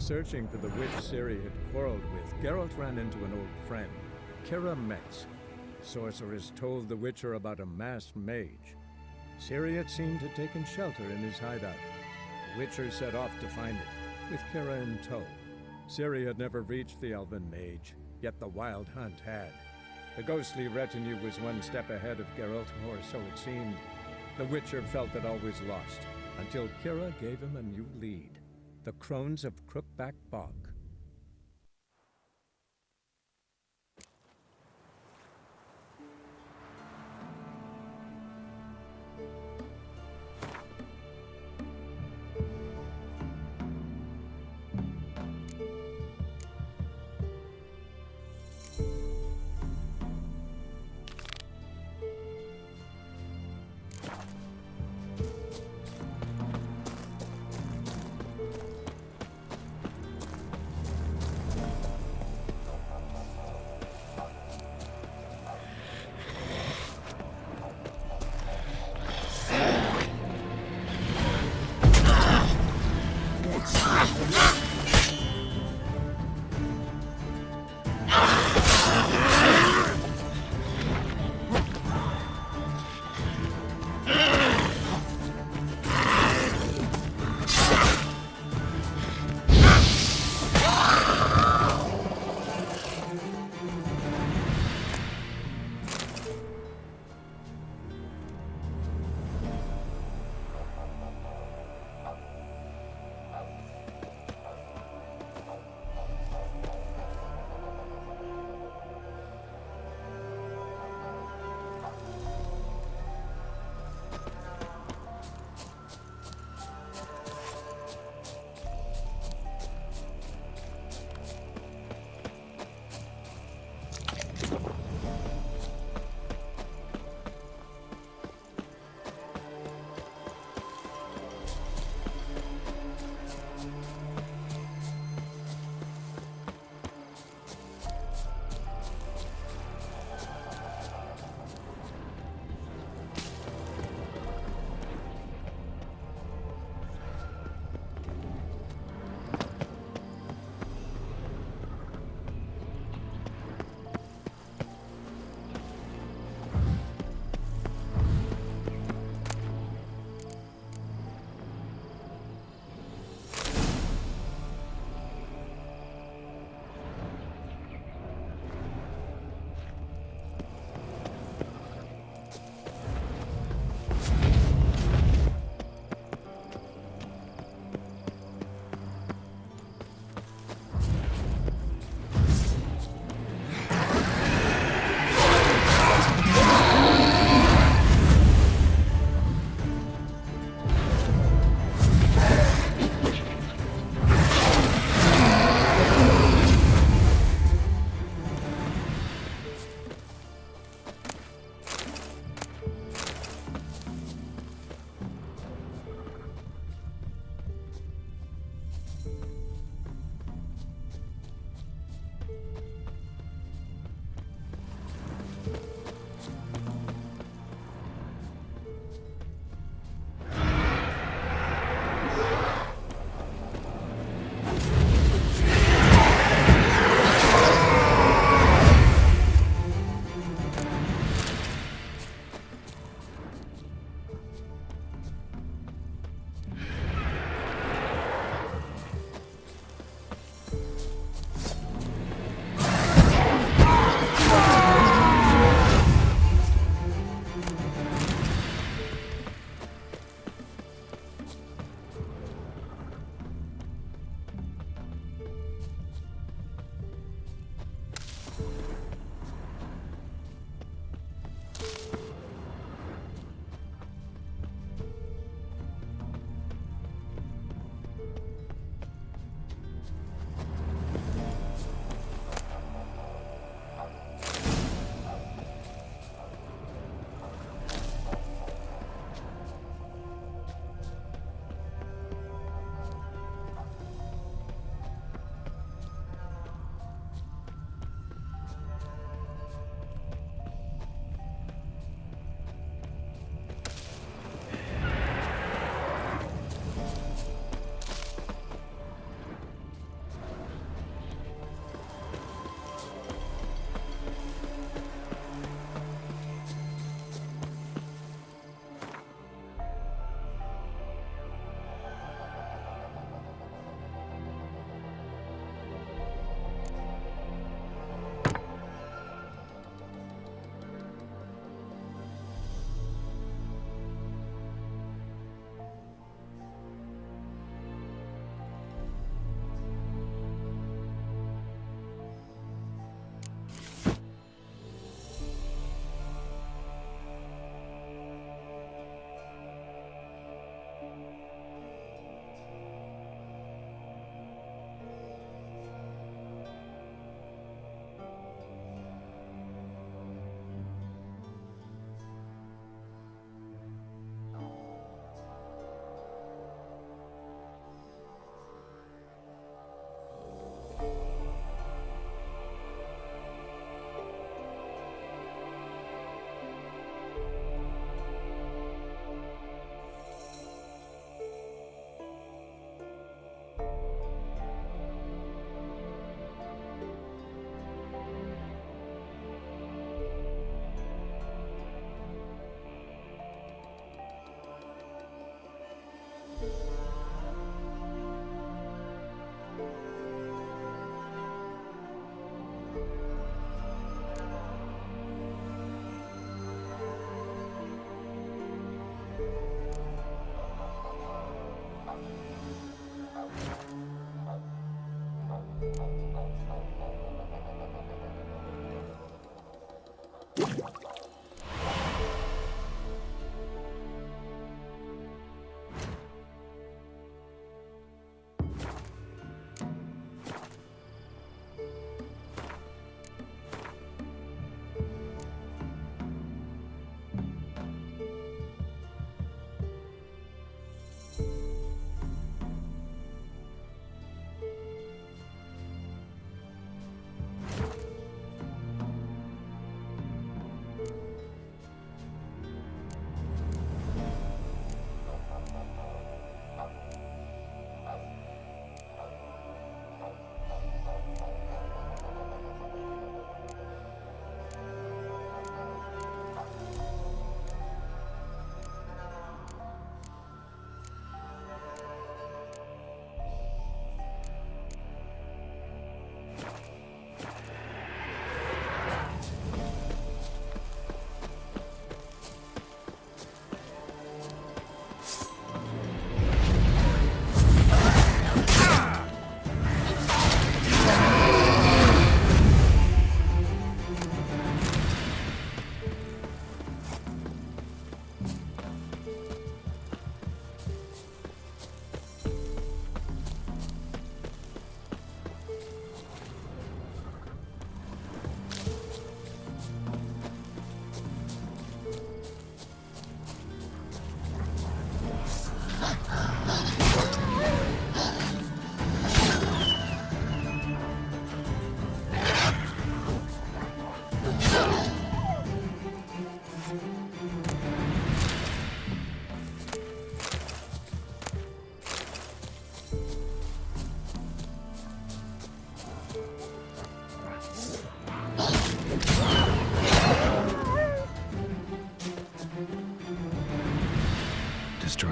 searching for the witch Ciri had quarreled with, Geralt ran into an old friend, Keira Metz. Sorceress told the Witcher about a masked mage. Ciri had seemed to have taken shelter in his hideout. The Witcher set off to find it, with Keira in tow. Ciri had never reached the elven mage, yet the wild hunt had. The ghostly retinue was one step ahead of Geralt, or so it seemed. The Witcher felt that all was lost, until Keira gave him a new lead. The Crones of Crookback Bog.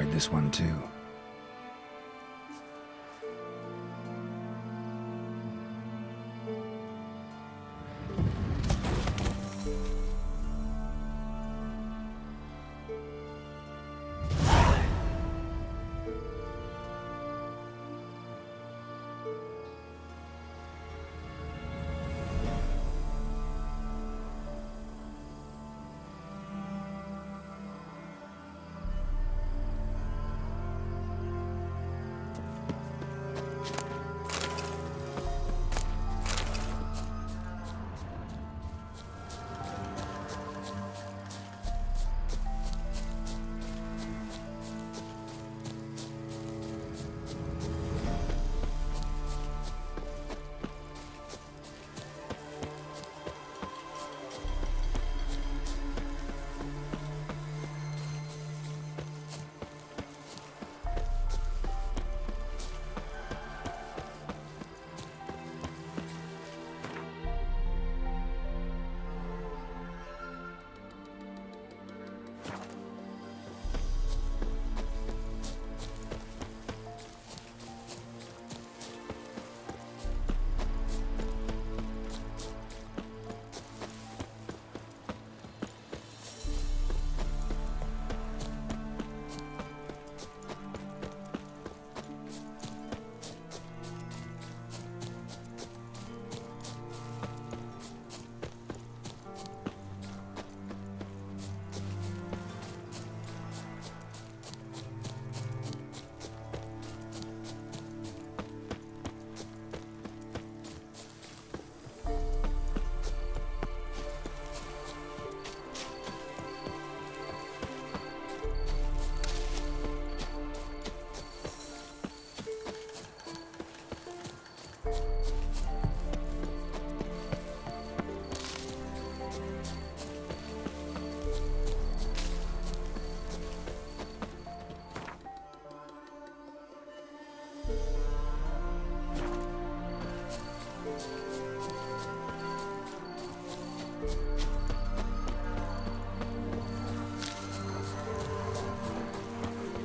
enjoyed this one too.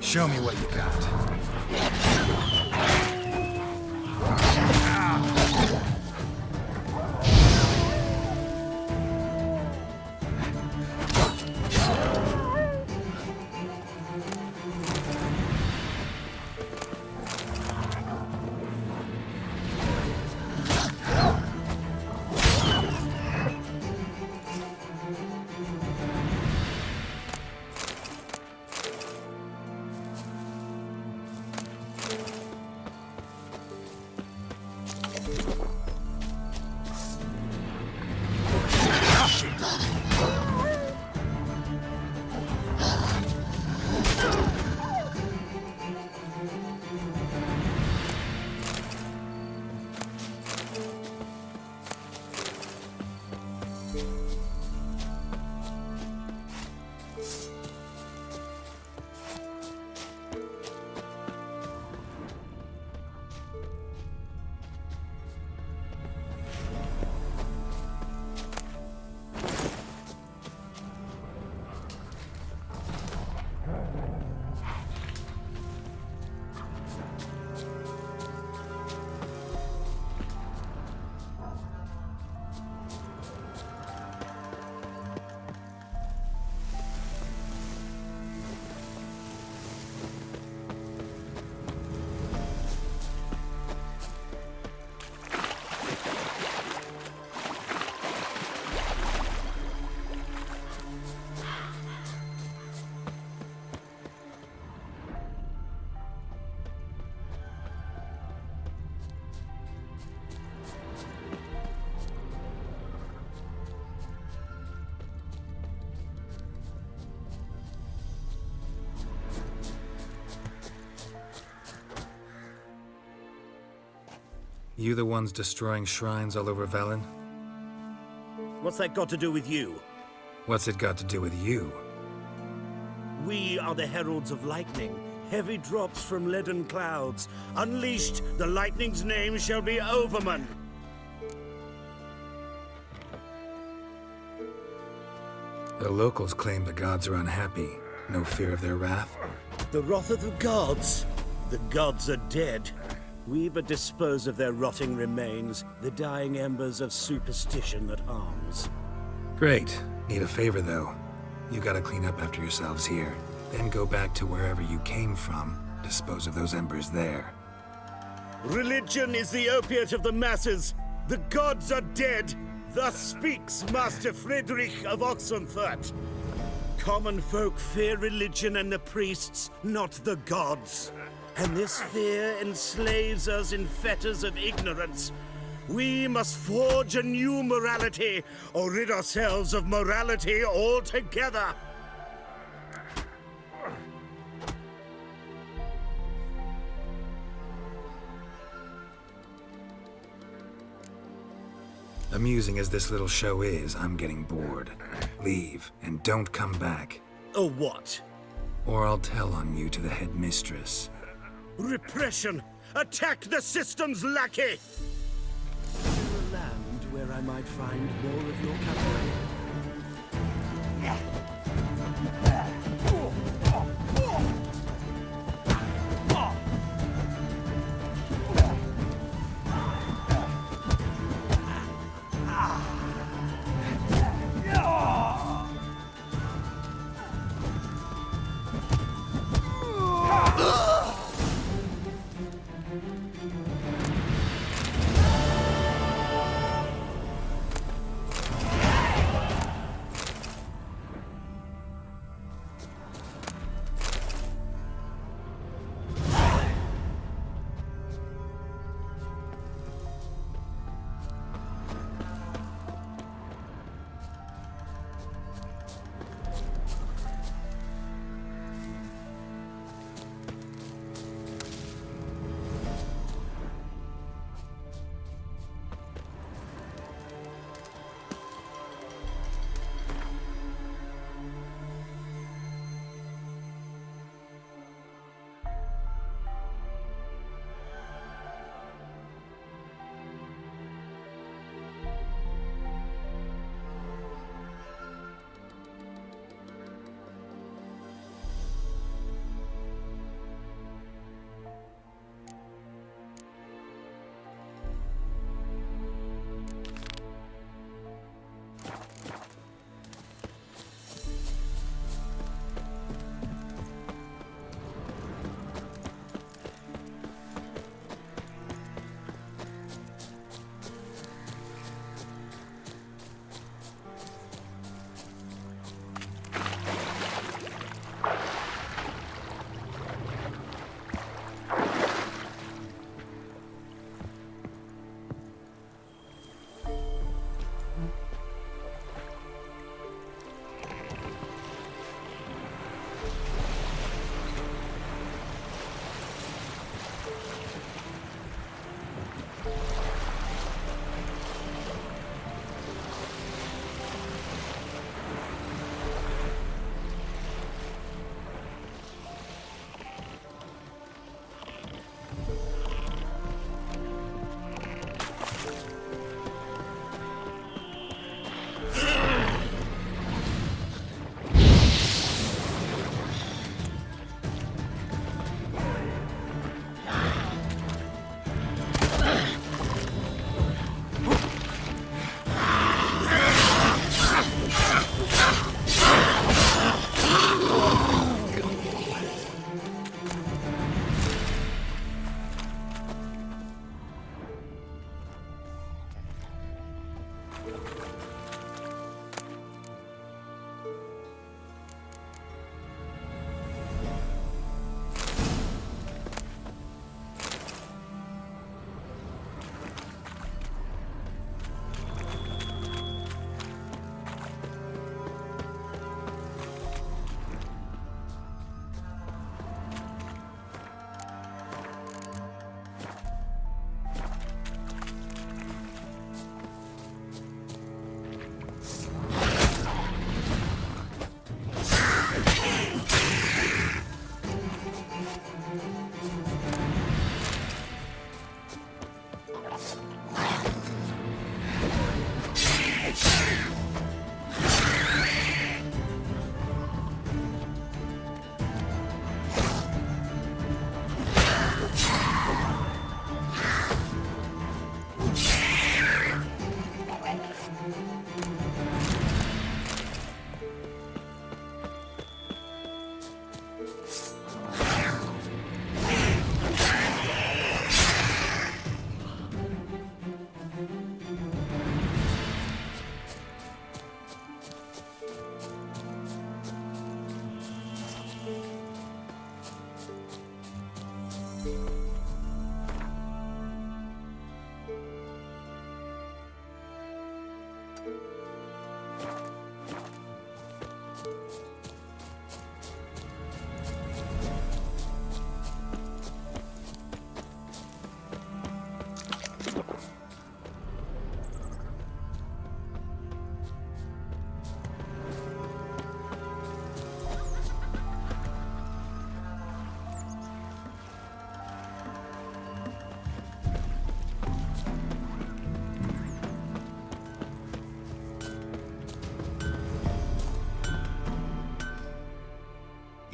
Show me what you got. You the ones destroying shrines all over Velen? What's that got to do with you? What's it got to do with you? We are the heralds of lightning. Heavy drops from leaden clouds. Unleashed, the lightning's name shall be Overman. The locals claim the gods are unhappy. No fear of their wrath? The wrath of the gods. The gods are dead. We but dispose of their rotting remains, the dying embers of superstition that harms. Great. Need a favor, though. You gotta clean up after yourselves here. Then go back to wherever you came from. Dispose of those embers there. Religion is the opiate of the masses. The gods are dead. Thus speaks Master Friedrich of Oxenfurt. Common folk fear religion and the priests, not the gods. And this fear enslaves us in fetters of ignorance. We must forge a new morality, or rid ourselves of morality altogether. Amusing as this little show is, I'm getting bored. Leave, and don't come back. Oh, what? Or I'll tell on you to the headmistress. Repression! Attack the system's lackey! A land where I might find more of your company.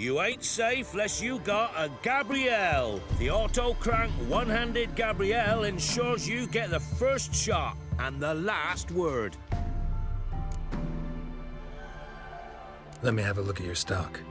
You ain't safe unless you got a Gabrielle. The auto-crank one-handed Gabrielle ensures you get the first shot and the last word. Let me have a look at your stock.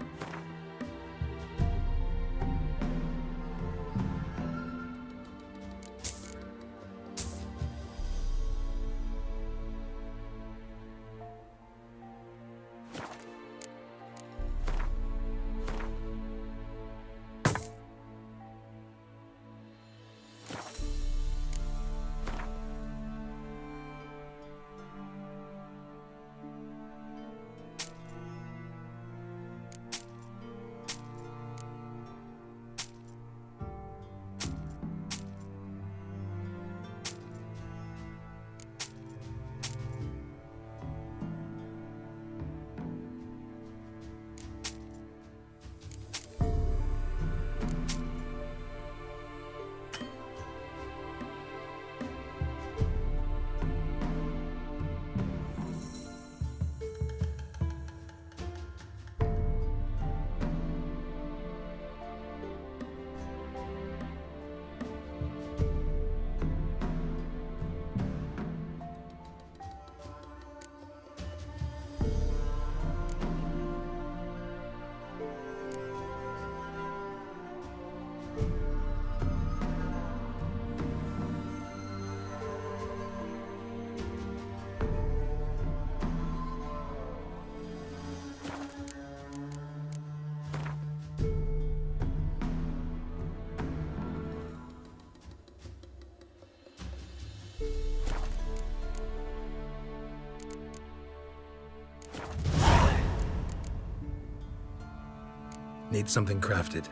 Need something crafted.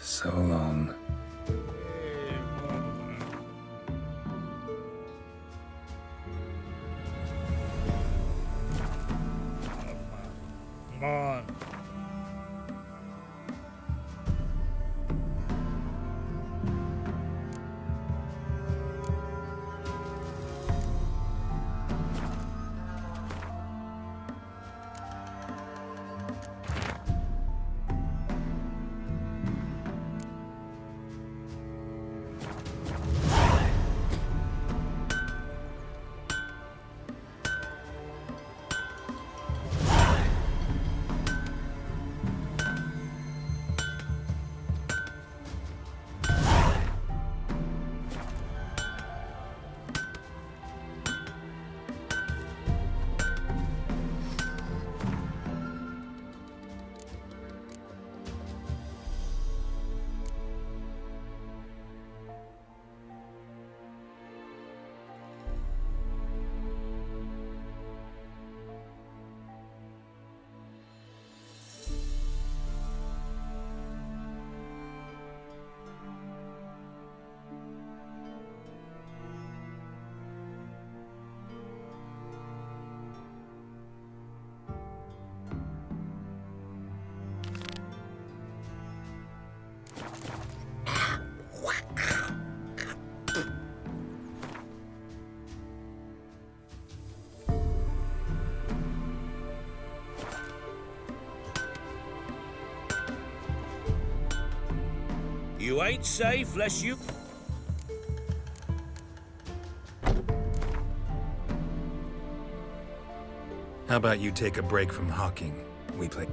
So long. Come on. You ain't safe unless you... How about you take a break from hawking? We play...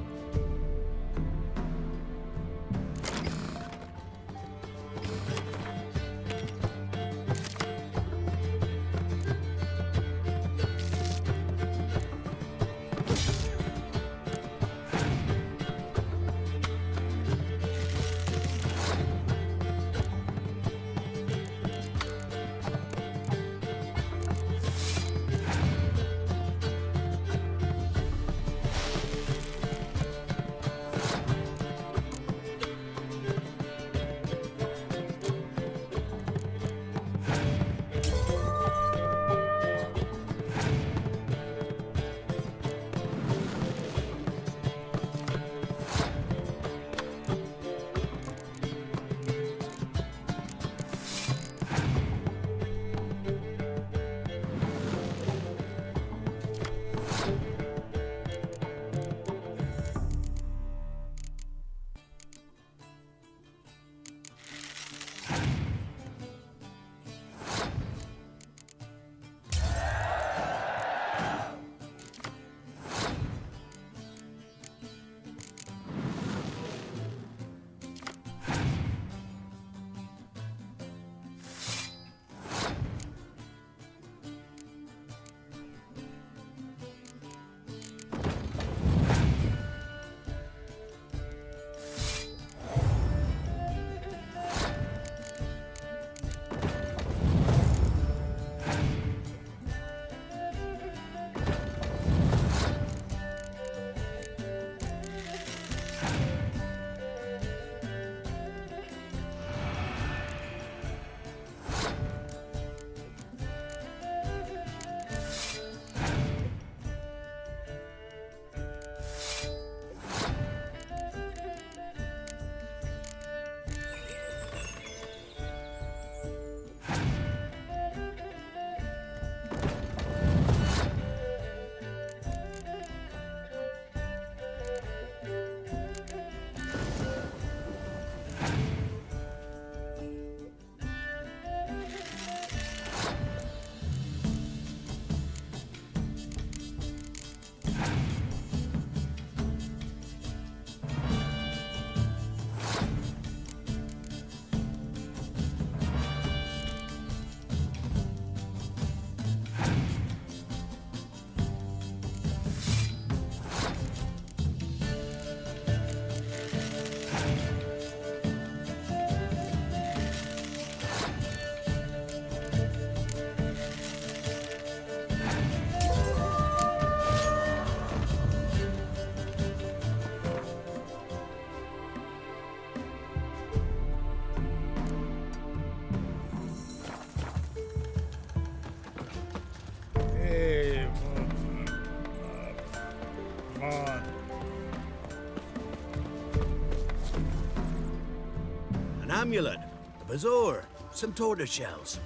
amulet, a bazaar, some tortoise shells.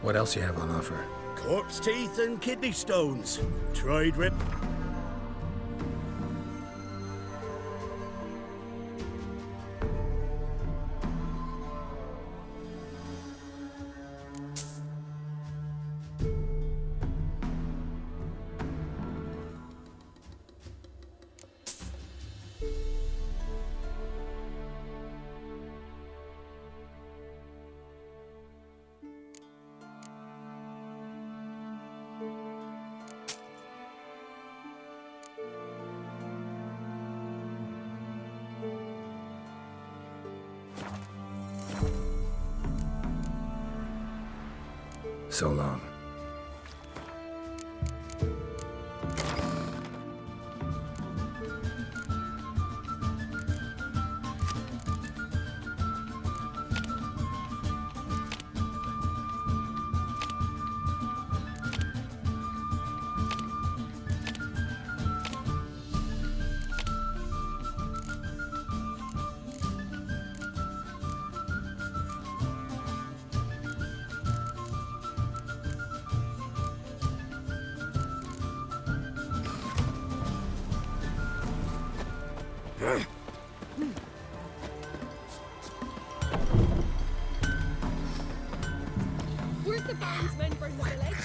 What else you have on offer? Corpse teeth and kidney stones. Tried rip. So long. Weren't the band's men burn the village?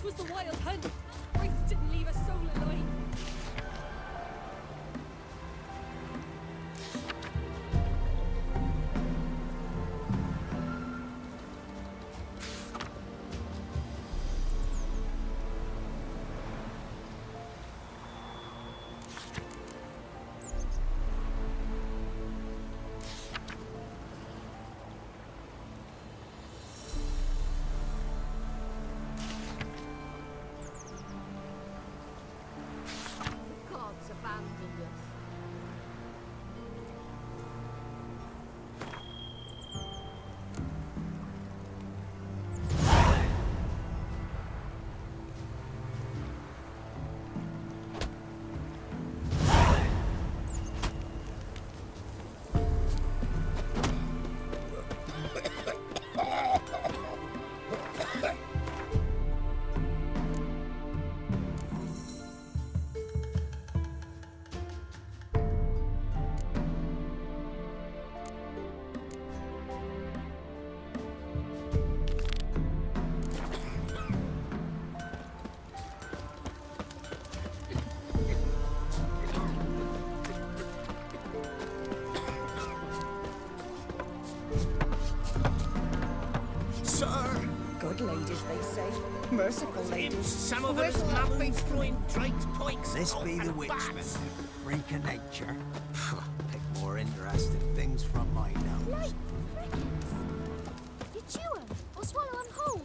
'Twas the wild hunt. Briggs didn't leave a soul alive. Gods abandoned us. Good ladies, they say. Merciful ladies. Some of those lovelies throwing drakes pikes. This be the witchman, freak of nature. Pick more interesting things from my nose. Like crickets. You chew 'em or swallow 'em whole.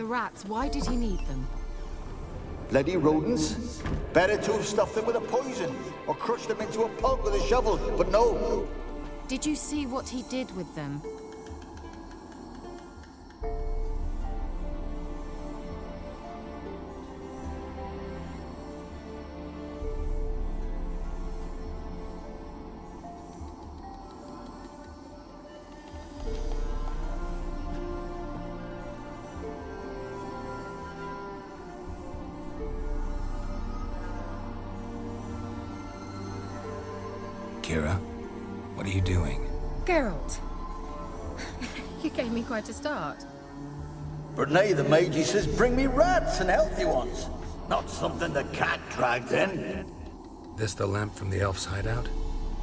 rats. Why did he need them? Bloody rodents. Better to have stuffed them with a poison, or crushed them into a pulp with a shovel, but no. Did you see what he did with them? Keira, what are you doing? Geralt. You gave me quite a start. But now the mage says bring me rats and healthy ones. Not something the cat dragged in. This the lamp from the elf's hideout?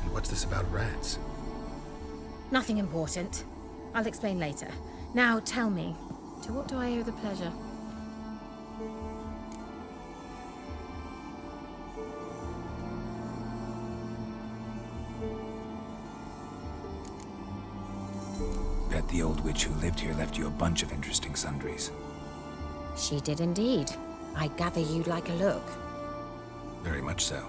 And what's this about rats? Nothing important. I'll explain later. Now tell me, to what do I owe the pleasure? Bet the old witch who lived here left you a bunch of interesting sundries. She did indeed. I gather you'd like a look. Very much so.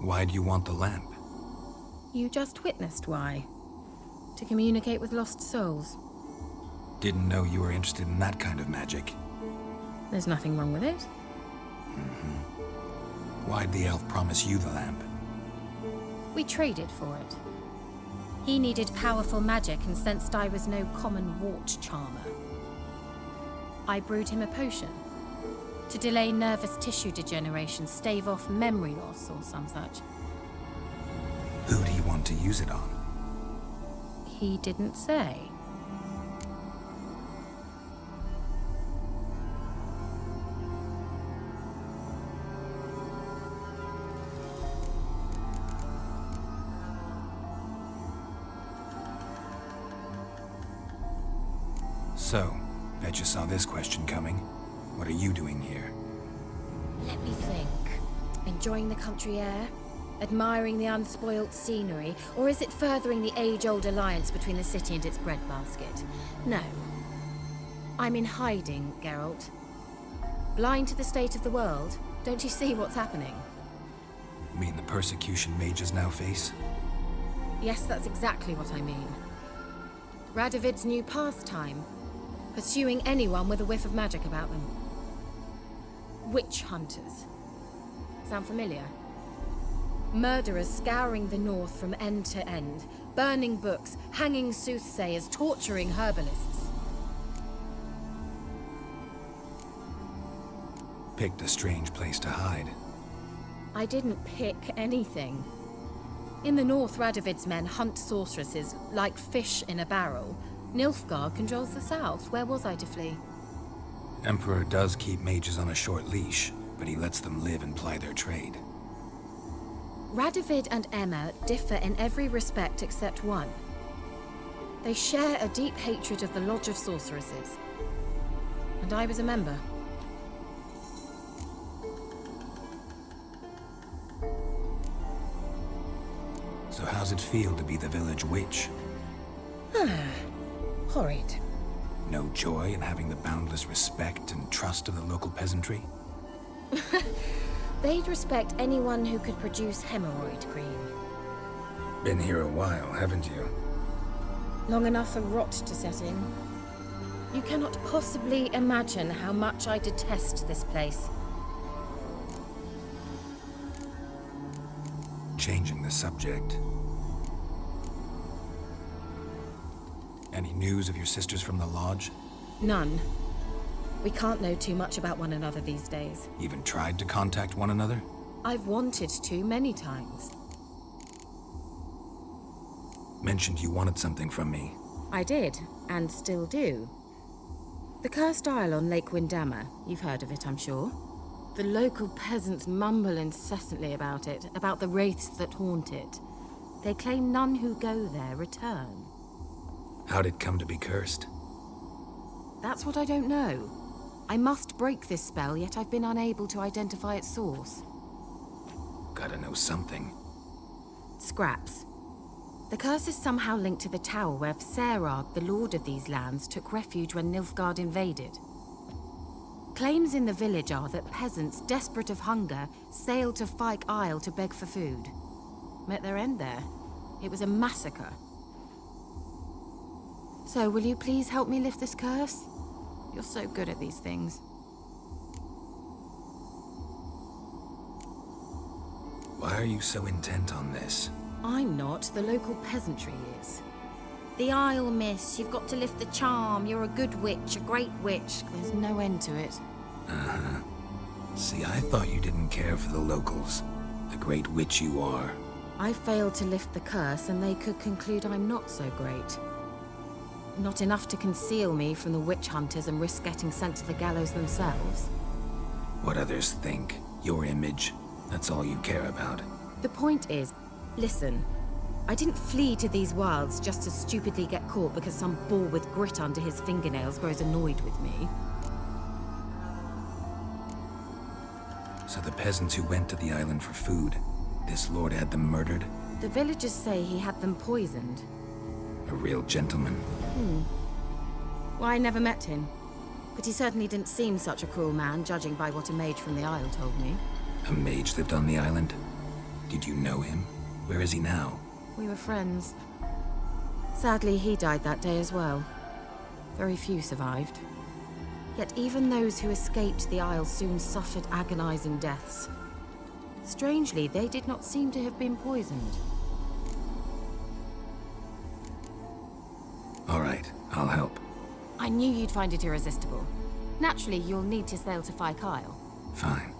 Why do you want the lamp? You just witnessed why. To communicate with lost souls. Didn't know you were interested in that kind of magic. There's nothing wrong with it. Why'd the elf promise you the lamp? We traded for it. He needed powerful magic and sensed I was no common wart charmer. I brewed him a potion. To delay nervous tissue degeneration, stave off memory loss or some such. Who'd he want to use it on? He didn't say. So, bet you saw this question coming. What are you doing here? Let me think. Enjoying the country air? Admiring the unspoilt scenery? Or is it furthering the age-old alliance between the city and its breadbasket? No. I'm in hiding, Geralt. Blind to the state of the world? Don't you see what's happening? You mean the persecution mages now face? Yes, that's exactly what I mean. Radovid's new pastime. Pursuing anyone with a whiff of magic about them. Witch hunters. Sound familiar? Murderers scouring the north from end to end, burning books, hanging soothsayers, torturing herbalists. Picked a strange place to hide. I didn't pick anything. In the north, Radovid's men hunt sorceresses like fish in a barrel. Nilfgaard controls the south. Where was I to flee? Emperor does keep mages on a short leash, but he lets them live and ply their trade. Radovid and Emma differ in every respect except one. They share a deep hatred of the Lodge of Sorceresses. And I was a member. So how's it feel to be the village witch? Horrid. No joy in having the boundless respect and trust of the local peasantry? They'd respect anyone who could produce hemorrhoid cream. Been here a while, haven't you? Long enough for rot to set in. You cannot possibly imagine how much I detest this place. Changing the subject. Any news of your sisters from the lodge? None. We can't know too much about one another these days. Even tried to contact one another? I've wanted to many times. Mentioned you wanted something from me. I did, and still do. The Cursed Isle on Lake Windammer. You've heard of it, I'm sure. The local peasants mumble incessantly about it, about the wraiths that haunt it. They claim none who go there return. How'd it come to be cursed? That's what I don't know. I must break this spell, yet I've been unable to identify its source. Gotta know something. Scraps. The curse is somehow linked to the tower where Serag, the lord of these lands, took refuge when Nilfgaard invaded. Claims in the village are that peasants, desperate of hunger, sailed to Fyke Isle to beg for food. Met their end there. It was a massacre. So, will you please help me lift this curse? You're so good at these things. Why are you so intent on this? I'm not. The local peasantry is. The Isle, miss. You've got to lift the charm. You're a good witch, a great witch. There's no end to it. Uh-huh. See, I thought you didn't care for the locals. The great witch you are. I failed to lift the curse, and they could conclude I'm not so great. Not enough to conceal me from the witch hunters and risk getting sent to the gallows themselves. What others think, your image, that's all you care about. The point is, listen, I didn't flee to these wilds just to stupidly get caught because some boar with grit under his fingernails grows annoyed with me. So the peasants who went to the island for food, this lord had them murdered? The villagers say he had them poisoned. A real gentleman. Well, I never met him. But he certainly didn't seem such a cruel man, judging by what a mage from the Isle told me. A mage lived on the island? Did you know him? Where is he now? We were friends. Sadly, he died that day as well. Very few survived. Yet even those who escaped the Isle soon suffered agonizing deaths. Strangely, they did not seem to have been poisoned. All right, I'll help. I knew you'd find it irresistible. Naturally, you'll need to sail to Kyle. Fine.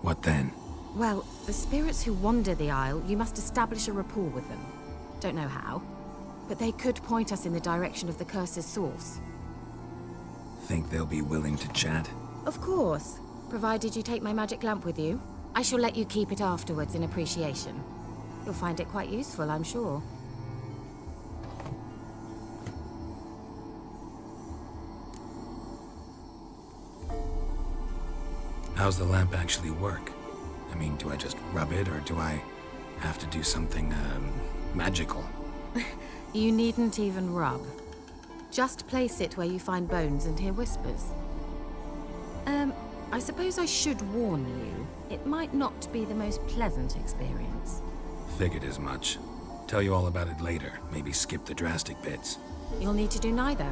What then? Well, the spirits who wander the Isle, you must establish a rapport with them. Don't know how, but they could point us in the direction of the curse's source. Think they'll be willing to chat? Of course, provided you take my magic lamp with you. I shall let you keep it afterwards in appreciation. You'll find it quite useful, I'm sure. How's the lamp actually work? I mean, do I just rub it, or do I have to do something, magical? You needn't even rub. Just place it where you find bones and hear whispers. I suppose I should warn you, it might not be the most pleasant experience. Figured as much. Tell you all about it later, maybe skip the drastic bits. You'll need to do neither.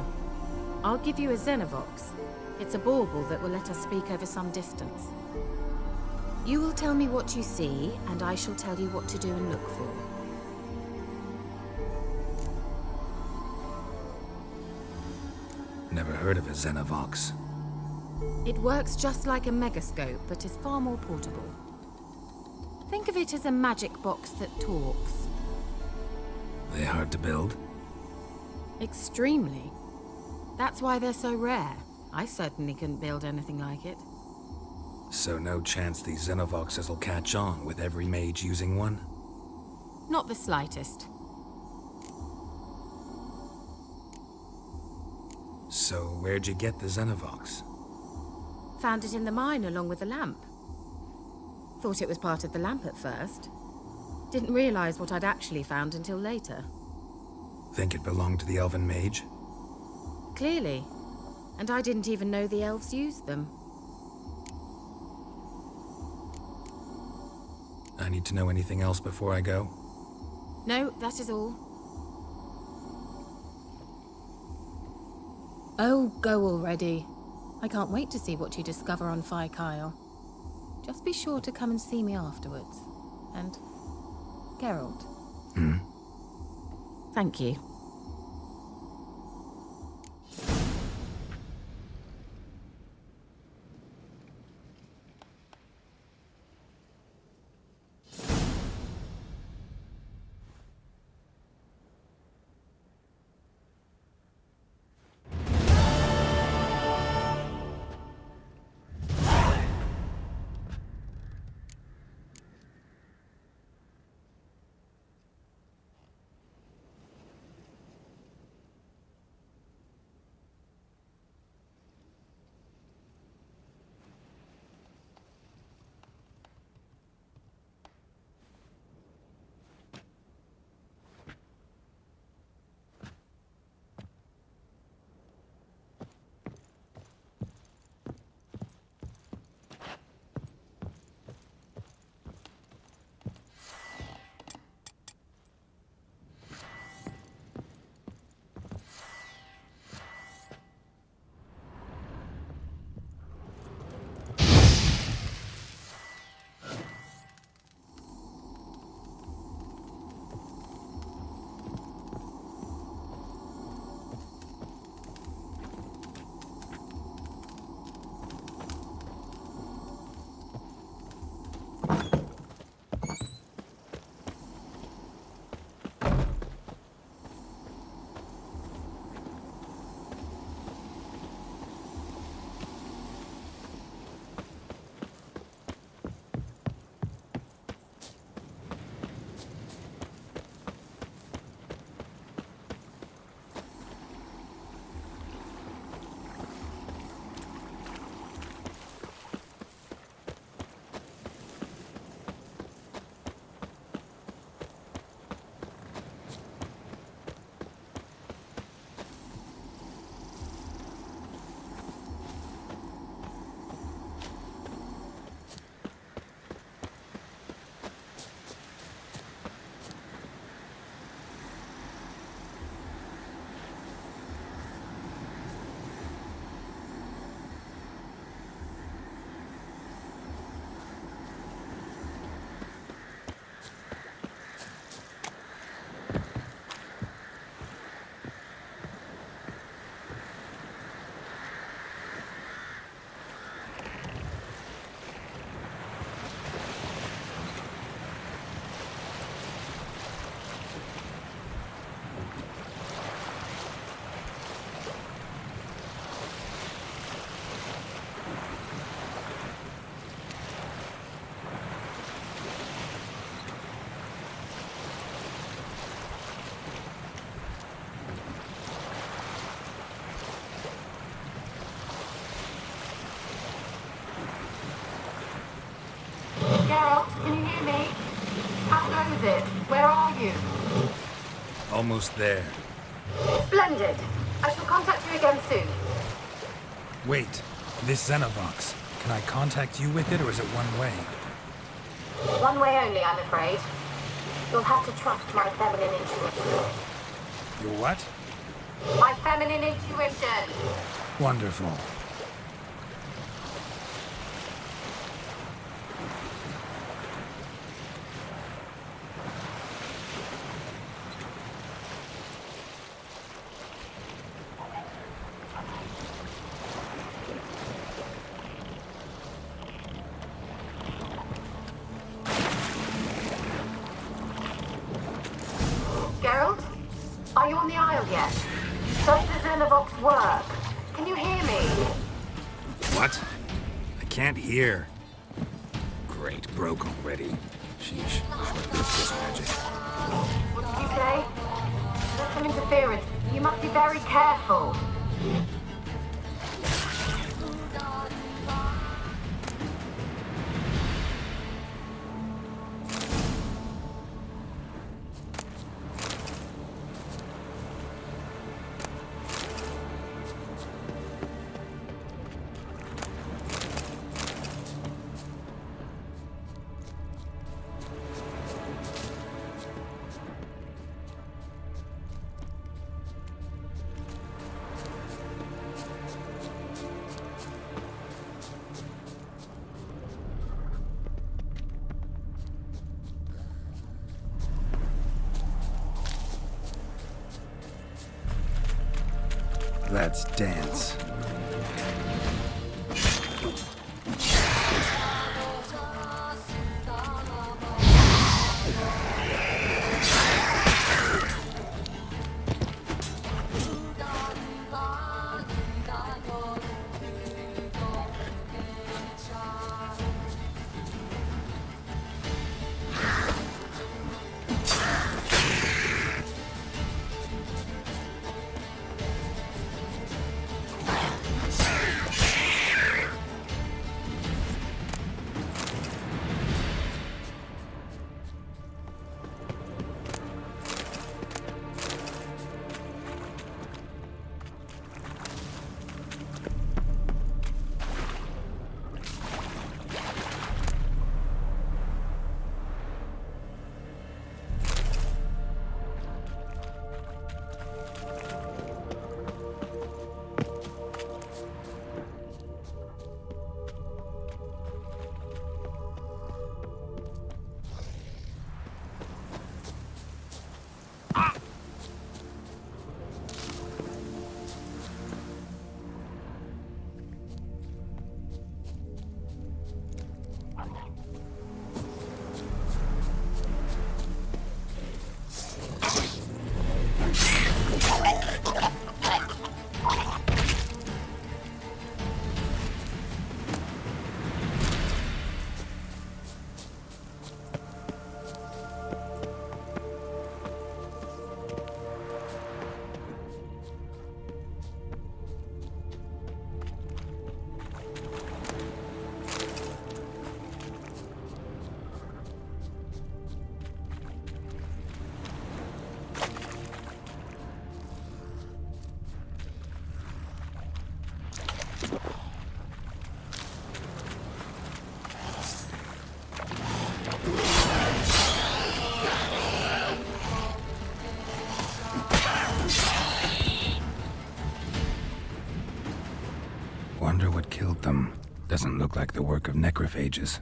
I'll give you a Xenovox. It's a bauble that will let us speak over some distance. You will tell me what you see, and I shall tell you what to do and look for. Never heard of a Xenovox. It works just like a megascope, but is far more portable. Think of it as a magic box that talks. They hard to build? Extremely. That's why they're so rare. I certainly couldn't build anything like it. So no chance these Xenovoxes will catch on with every mage using one? Not the slightest. So where'd you get the Xenovox? Found it in the mine along with the lamp. Thought it was part of the lamp at first. Didn't realize what I'd actually found until later. Think it belonged to the elven mage? Clearly. And I didn't even know the elves used them. I need to know anything else before I go? No, that is all. Oh, go already. I can't wait to see what you discover on Kyle. Just be sure to come and see me afterwards. And Geralt. Thank you. is it? Where are you? Almost there. Splendid. I shall contact you again soon. Wait, this Xenovox. Can I contact you with it, or is it one way? One way only, I'm afraid. You'll have to trust my feminine intuition. Your what? My feminine intuition! Wonderful. Geralt? Are you on the Isle yet? Does the Xenovox work? Can you hear me? What? I can't hear. Great, broke already. Sheesh, short-lived this magic. What did you say? There's some interference. You must be very careful. Let's dance. Wonder what killed them. Doesn't look like the work of necrophages.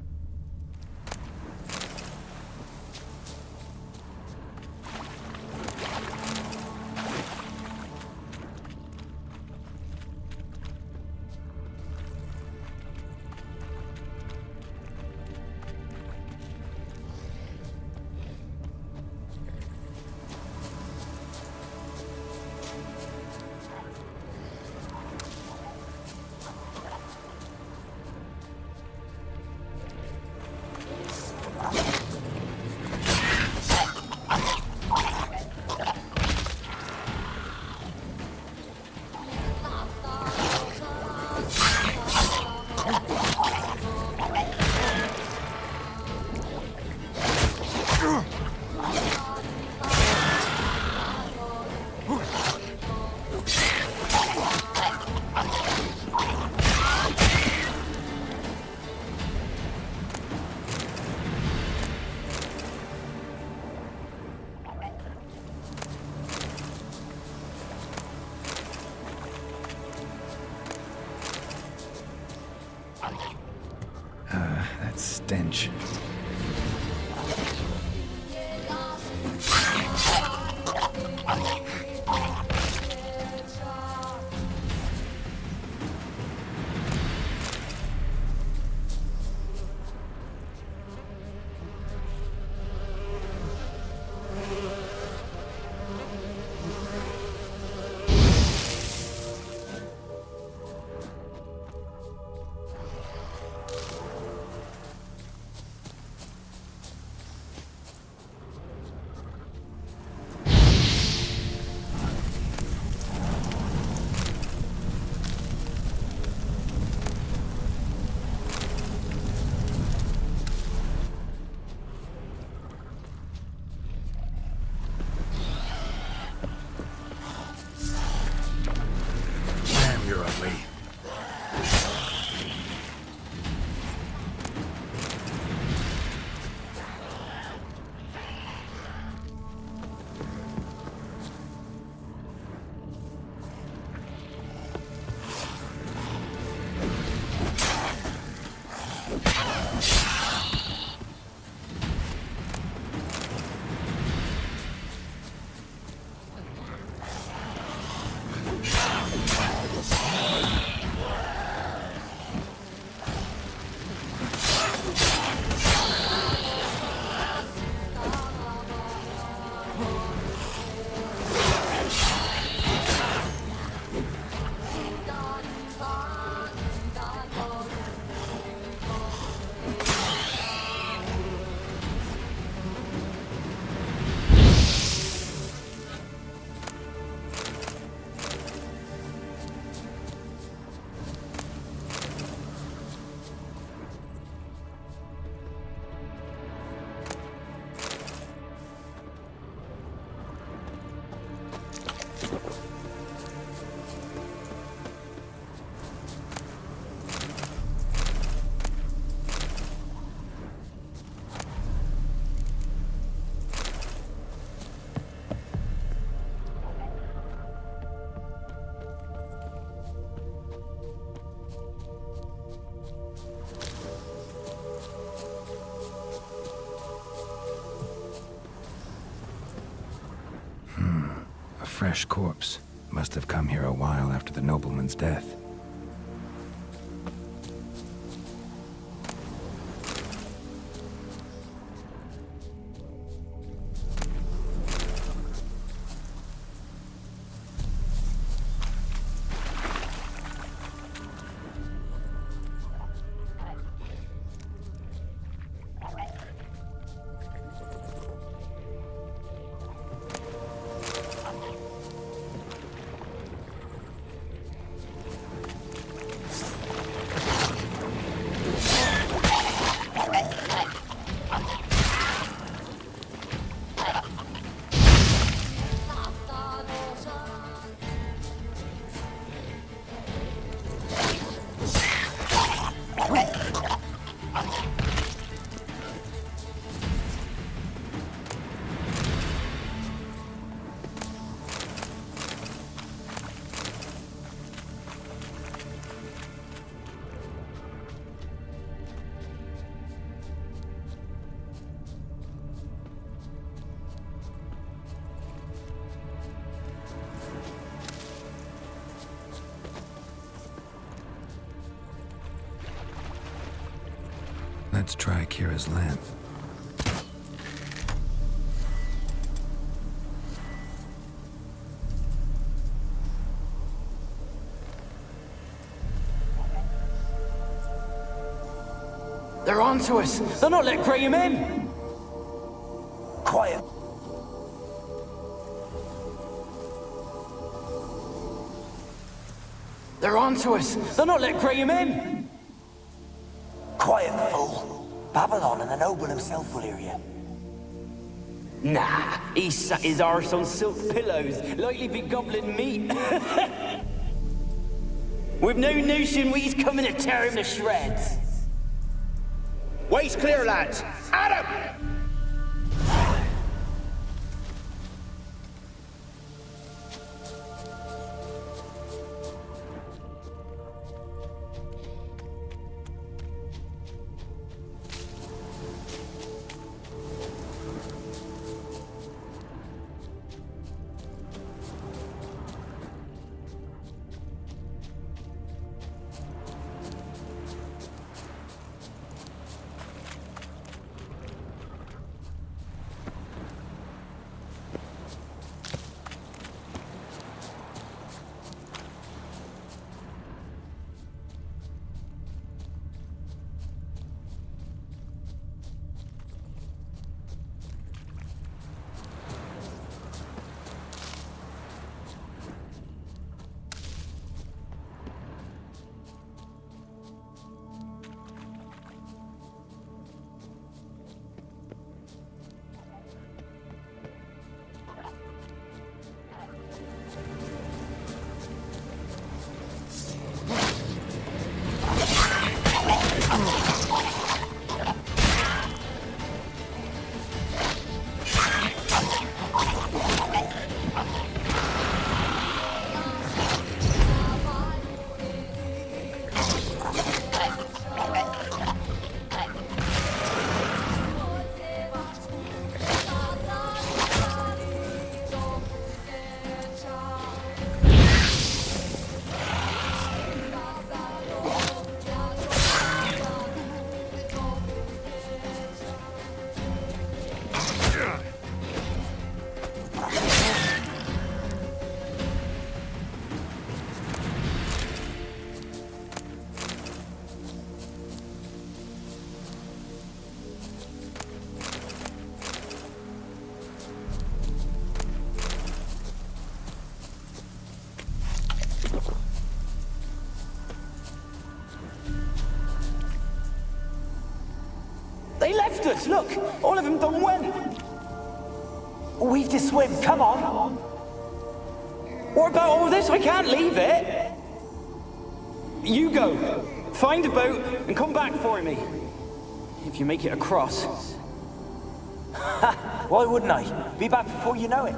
stench. Fresh corpse. Must have come here a while after the nobleman's death. Let's try Keira's lamp. They're onto us! They're not letting Graham in! Quiet. They're onto us! They're not letting Graham in! Quiet, fool. Babylon and the noble himself will hear you. Nah, he sat his arse on silk pillows, likely be gobbling meat. We've no notion we's coming to tear him to shreds. Way's clear, lads. At him! They left us, look! All of them done went! We've to swim, come on! What about all this? I can't leave it! You go! Find a boat and come back for me. If you make it across. Ha! Why wouldn't I? Be back before you know it.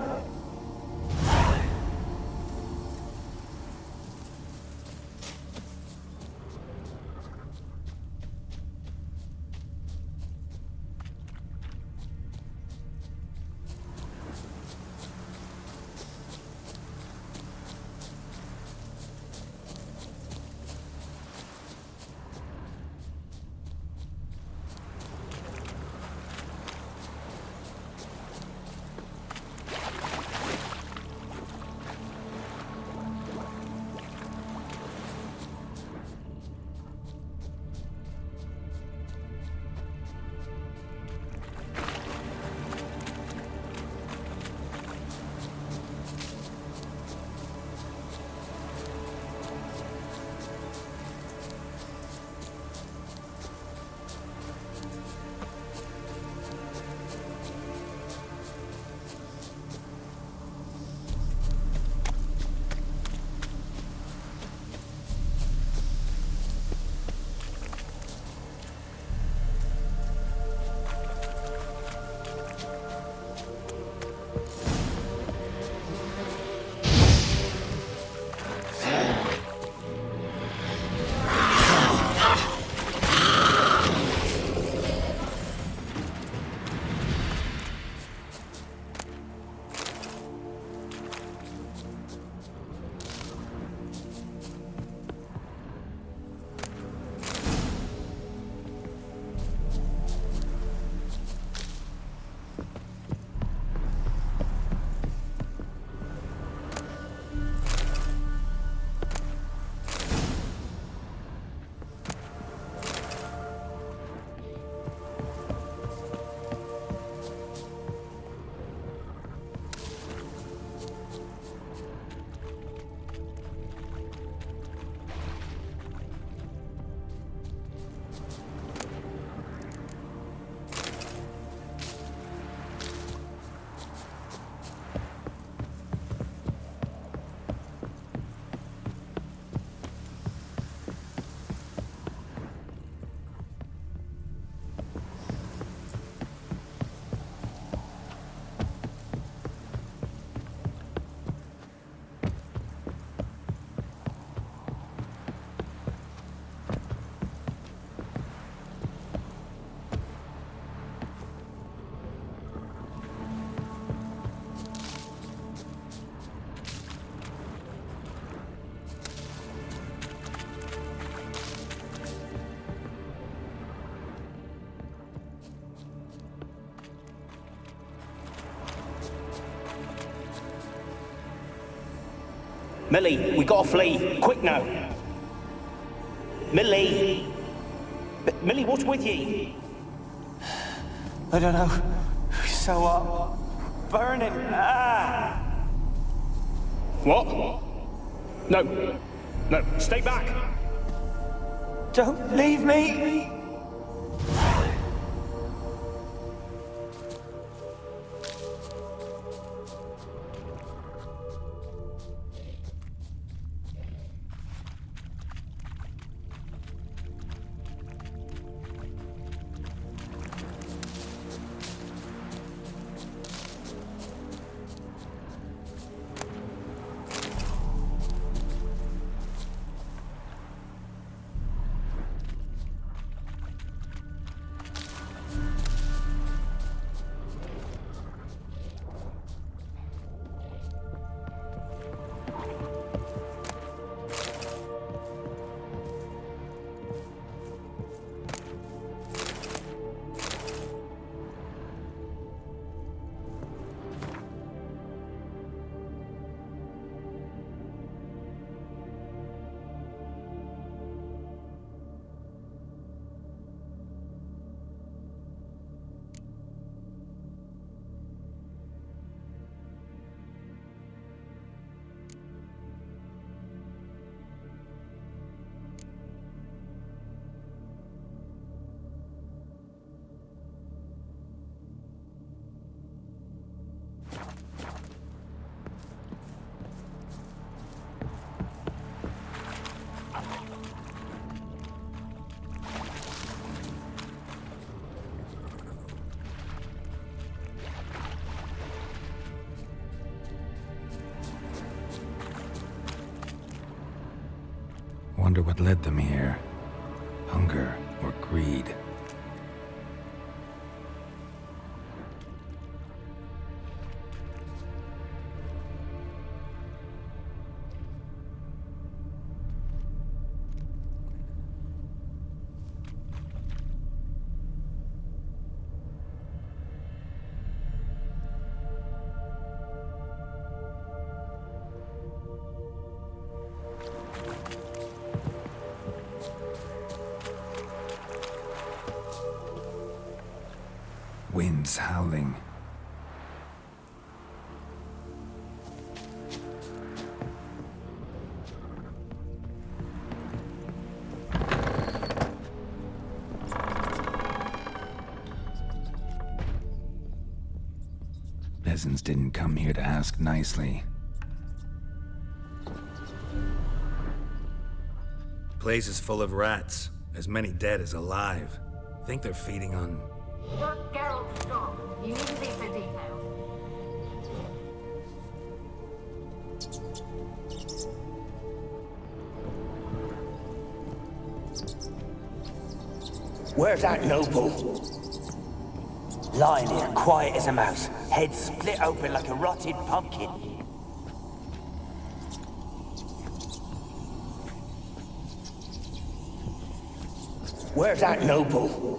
Millie, we gotta flee. Quick now. Millie! Millie, what's with ye? I don't know. So burning. Ah! What? No. No, stay back. Don't leave me. wonder what led them here. Hunger or greed. Winds howling. Peasants didn't come here to ask nicely. Place is full of rats, as many dead as alive. Think they're feeding on... Look, Geralt, stop. You need to leave the details. Where's that noble? Lying here, quiet as a mouse, head split open like a rotted pumpkin. Where's that noble?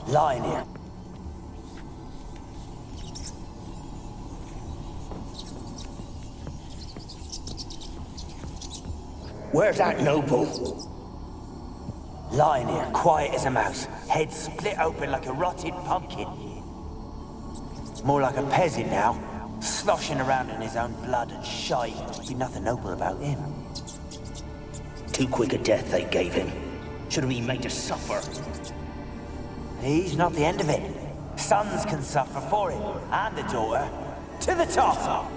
Lying here. Where's that noble? Lying here, quiet as a mouse, head split open like a rotted pumpkin. More like a peasant now, sloshing around in his own blood and shite. Be nothing noble about him. Too quick a death they gave him. Should have been made to suffer. He's not the end of it. Sons can suffer for him, and the daughter. To the top!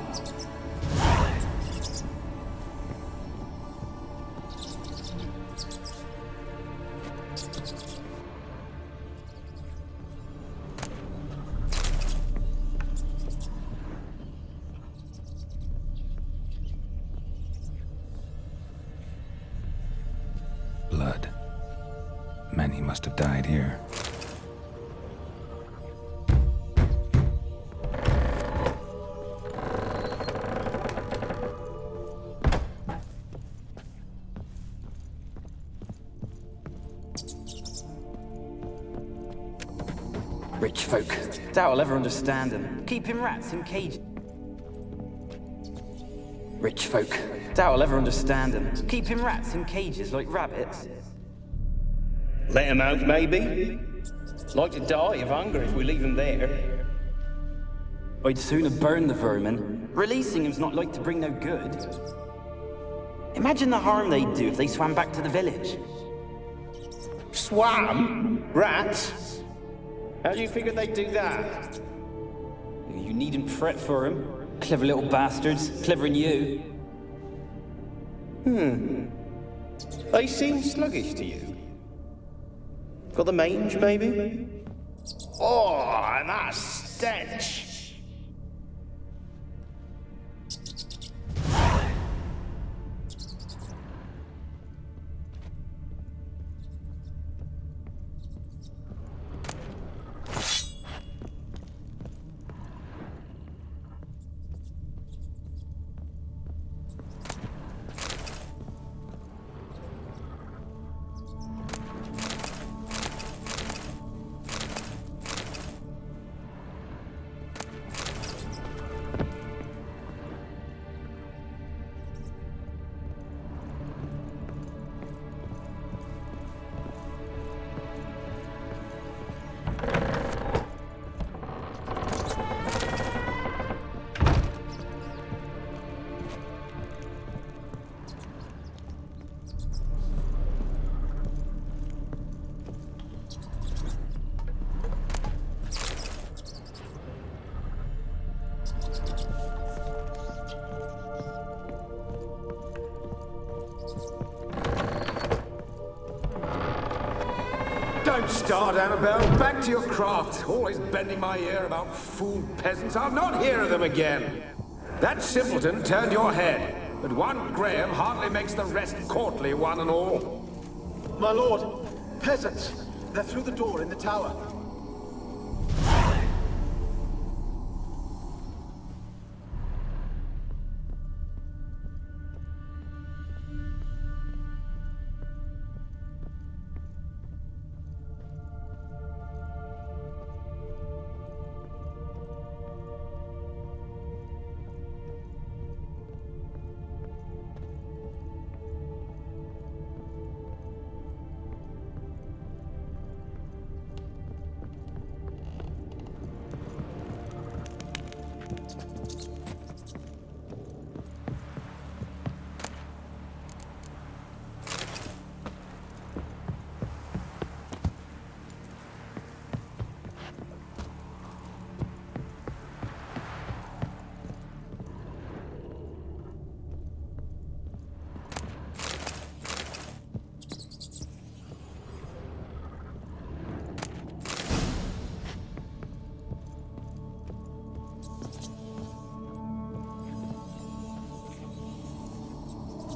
Blood. Many must have died here. Rich folk. Doubt I'll ever understand them. Keeping rats in cages. Rich folk. Doubt I'll ever understand them. Keeping rats in cages like rabbits. Let them out, maybe? Like to die of hunger if we leave them there. I'd sooner burn the vermin. Releasing them's not like to bring no good. Imagine the harm they'd do if they swam back to the village. Swam? Rats? How do you figure they'd do that? You needn't fret for them. Clever little bastards. Clever than you. They seem sluggish to you. Got the mange, maybe? Oh, and that stench! Don't start, Annabelle. Back to your craft. Always bending my ear about fool peasants. I'll not hear of them again. That simpleton turned your head. but one Graham hardly makes the rest courtly, one and all. My lord, peasants! They're through the door in the tower.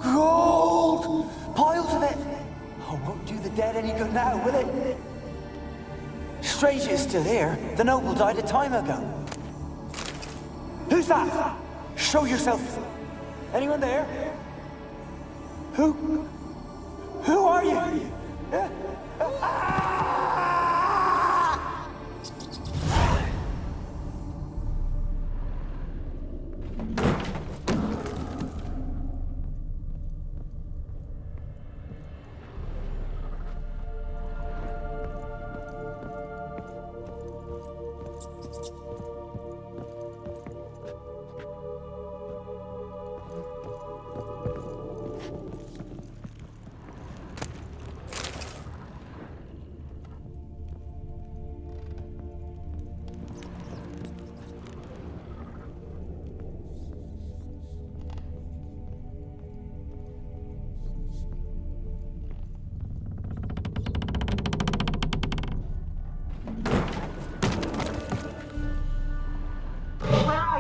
Gold! Piles of it! Oh, won't do the dead any good now, will it? Strange it's still here. The noble died a time ago. Who's that? Show yourself. Anyone there? Who are you?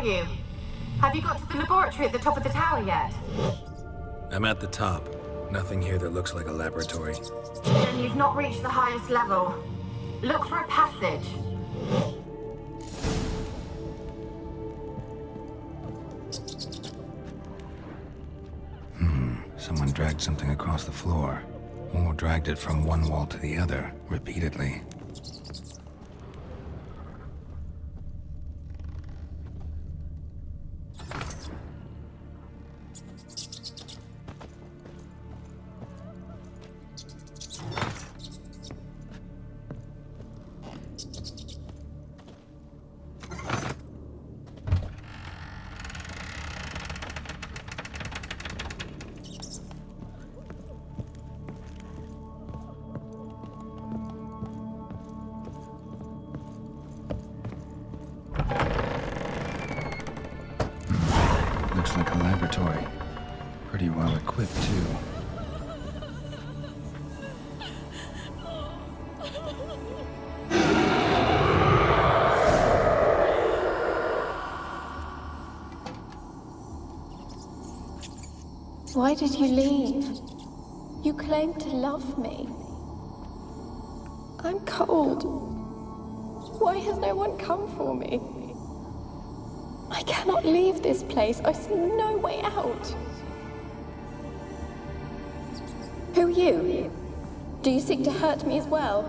You? Have you got to the laboratory at the top of the tower yet? I'm at the top. Nothing here that looks like a laboratory. Then you've not reached the highest level. Look for a passage. Someone dragged something across the floor. Or dragged it from one wall to the other, repeatedly. Looks like a laboratory. Pretty well equipped, too. Why did you leave? You claimed to love me. I'm cold. Why has no one come for me? I cannot leave this place. I see no way out. Who are you? Do you seek to hurt me as well?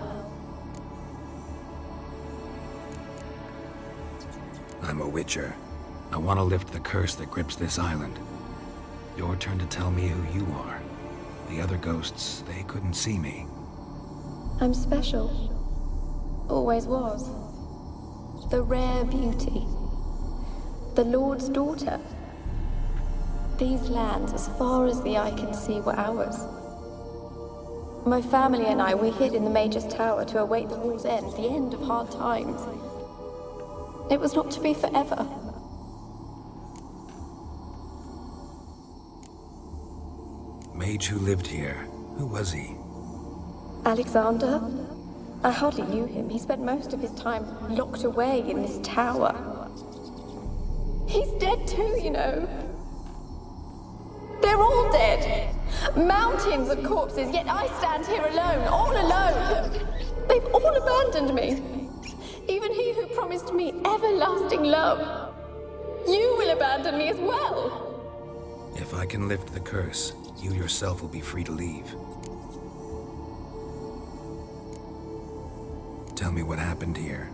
I'm a witcher. I want to lift the curse that grips this island. Your turn to tell me who you are. The other ghosts, they couldn't see me. I'm special. Always was. The rare beauty. The Lord's daughter. These lands, as far as the eye can see, were ours. My family and I, we hid in the Mage's Tower to await the war's end, the end of hard times. It was not to be forever. Mage who lived here. Who was he? Alexander? I hardly knew him. He spent most of his time locked away in this tower. He's dead too, you know. They're all dead. Mountains of corpses, yet I stand here alone, all alone. They've all abandoned me. Even he who promised me everlasting love. You will abandon me as well. If I can lift the curse, you yourself will be free to leave. Tell me what happened here.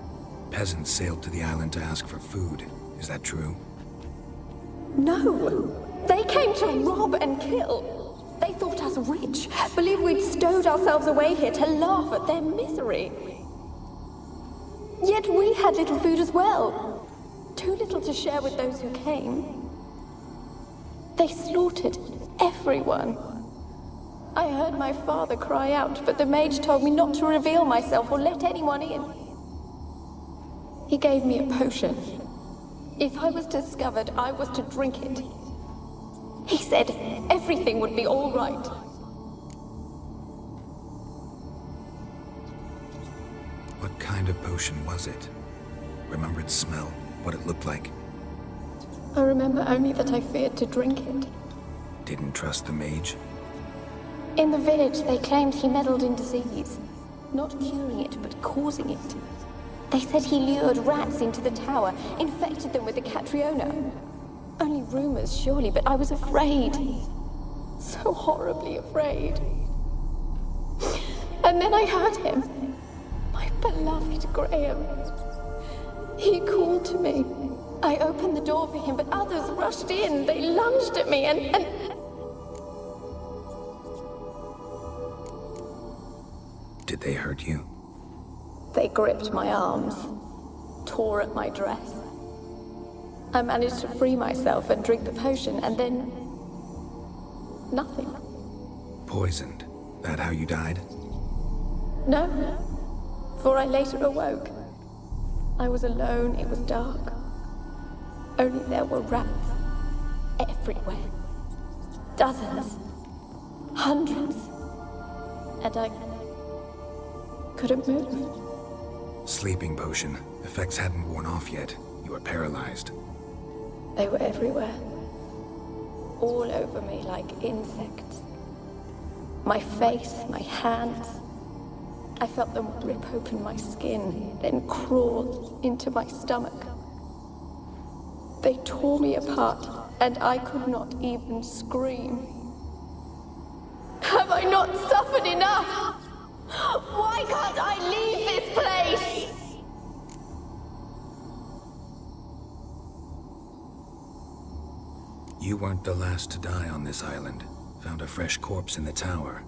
Peasants sailed to the island to ask for food. Is that true? No. They came to rob and kill. They thought us rich, believed we'd stowed ourselves away here to laugh at their misery. Yet we had little food as well. Too little to share with those who came. They slaughtered everyone. I heard my father cry out, but the mage told me not to reveal myself or let anyone in. He gave me a potion. If I was discovered, I was to drink it. He said everything would be all right. What kind of potion was it? Remember its smell? What it looked like? I remember only that I feared to drink it. Didn't trust the mage? In the village, they claimed he meddled in disease. Not curing it, but causing it. They said he lured rats into the tower, infected them with the Catriona. Only rumors, surely, but I was afraid. So horribly afraid. And then I heard him. My beloved Graham. He called to me. I opened the door for him, but others rushed in. They lunged at me and... Did they hurt you? They gripped my arms, tore at my dress. I managed to free myself and drink the potion, and then... nothing. Poisoned? That how you died? No, for I later awoke. I was alone, it was dark. Only there were rats everywhere. Dozens. Hundreds. And I couldn't move. Sleeping potion. Effects hadn't worn off yet. You were paralyzed. They were everywhere. All over me like insects. My face, my hands. I felt them rip open my skin, then crawl into my stomach. They tore me apart, and I could not even scream. Have I not suffered enough? Why can't I leave this place? You weren't the last to die on this island. Found a fresh corpse in the tower.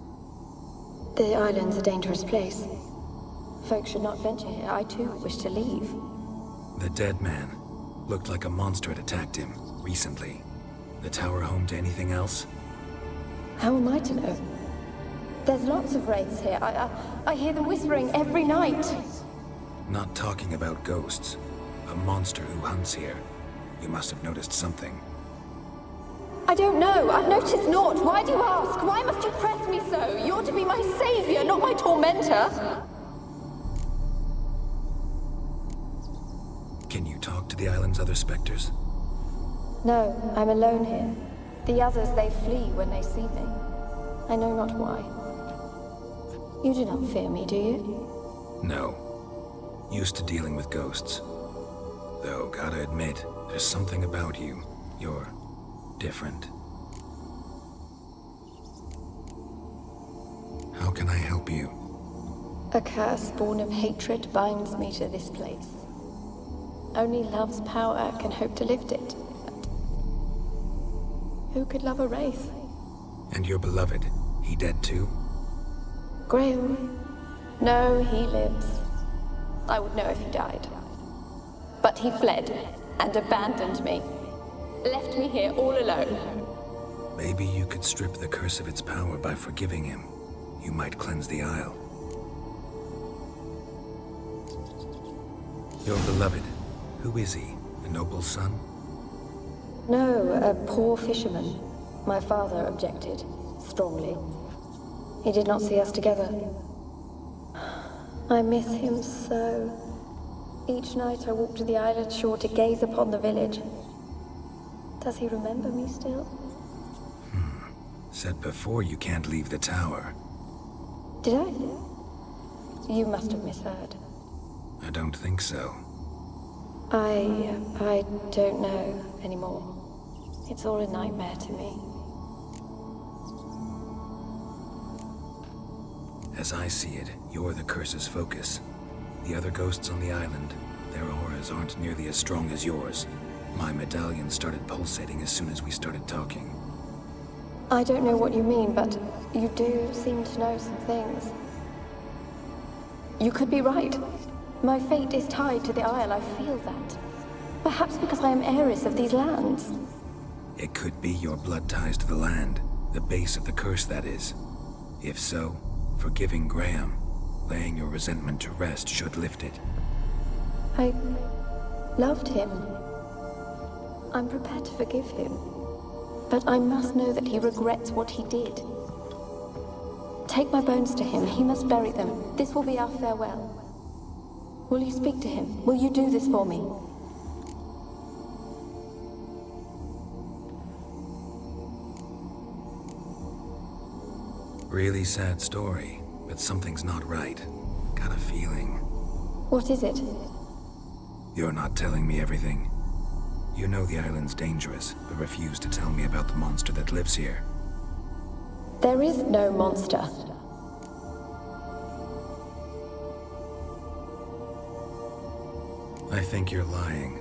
The island's a dangerous place. Folks should not venture here. I too wish to leave. The dead man. Looked like a monster had attacked him, recently. The tower home to anything else? How am I to know? There's lots of wraiths here. I hear them whispering every night. Not talking about ghosts. A monster who hunts here. You must have noticed something. I don't know. I've noticed naught. Why do you ask? Why must you press me so? You're to be my savior, not my tormentor. Can you talk to the island's other specters? No, I'm alone here. The others, they flee when they see me. I know not why. You do not fear me, do you? No. Used to dealing with ghosts. Though, gotta admit, there's something about you. You're different. How can I help you? A curse born of hatred binds me to this place. Only love's power can hope to lift it. But who could love a wraith? And your beloved, he dead too? Graham? No, he lives. I would know if he died. But he fled and abandoned me. Left me here all alone. Maybe you could strip the curse of its power by forgiving him. You might cleanse the isle. Your beloved, who is he? A noble son? No, a poor fisherman. My father objected, strongly. He did not see us together. I miss him so. Each night I walk to the island shore to gaze upon the village. Does he remember me still? Said before you can't leave the tower. Did I? You must have misheard. I don't think so. I don't know anymore. It's all a nightmare to me. As I see it, you're the curse's focus. The other ghosts on the island, their auras aren't nearly as strong as yours. My medallion started pulsating as soon as we started talking. I don't know what you mean, but you do seem to know some things. You could be right. My fate is tied to the Isle, I feel that. Perhaps because I am heiress of these lands. It could be your blood ties to the land, the base of the curse, that is. If so, forgiving Graham, laying your resentment to rest should lift it. I loved him. I'm prepared to forgive him. But I must know that he regrets what he did. Take my bones to him. He must bury them. This will be our farewell. Will you speak to him? Will you do this for me? Really sad story, but something's not right. Got a feeling. What is it? You're not telling me everything. You know the island's dangerous, but refuse to tell me about the monster that lives here. There is no monster. I think you're lying.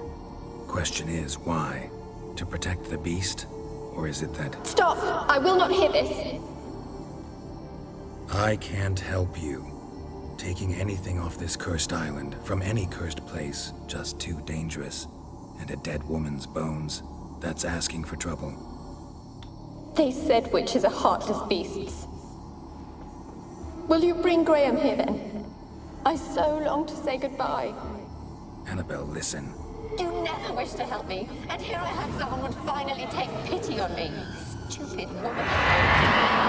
Question is, why? To protect the beast? Or is it that... Stop! I will not hear this! I can't help you. Taking anything off this cursed island, from any cursed place, just too dangerous. And a dead woman's bones, that's asking for trouble. They said witches are heartless beasts. Will you bring Graham here then? I so long to say goodbye. Annabelle, listen. You never wished to help me, and here I have someone would finally take pity on me. Stupid woman.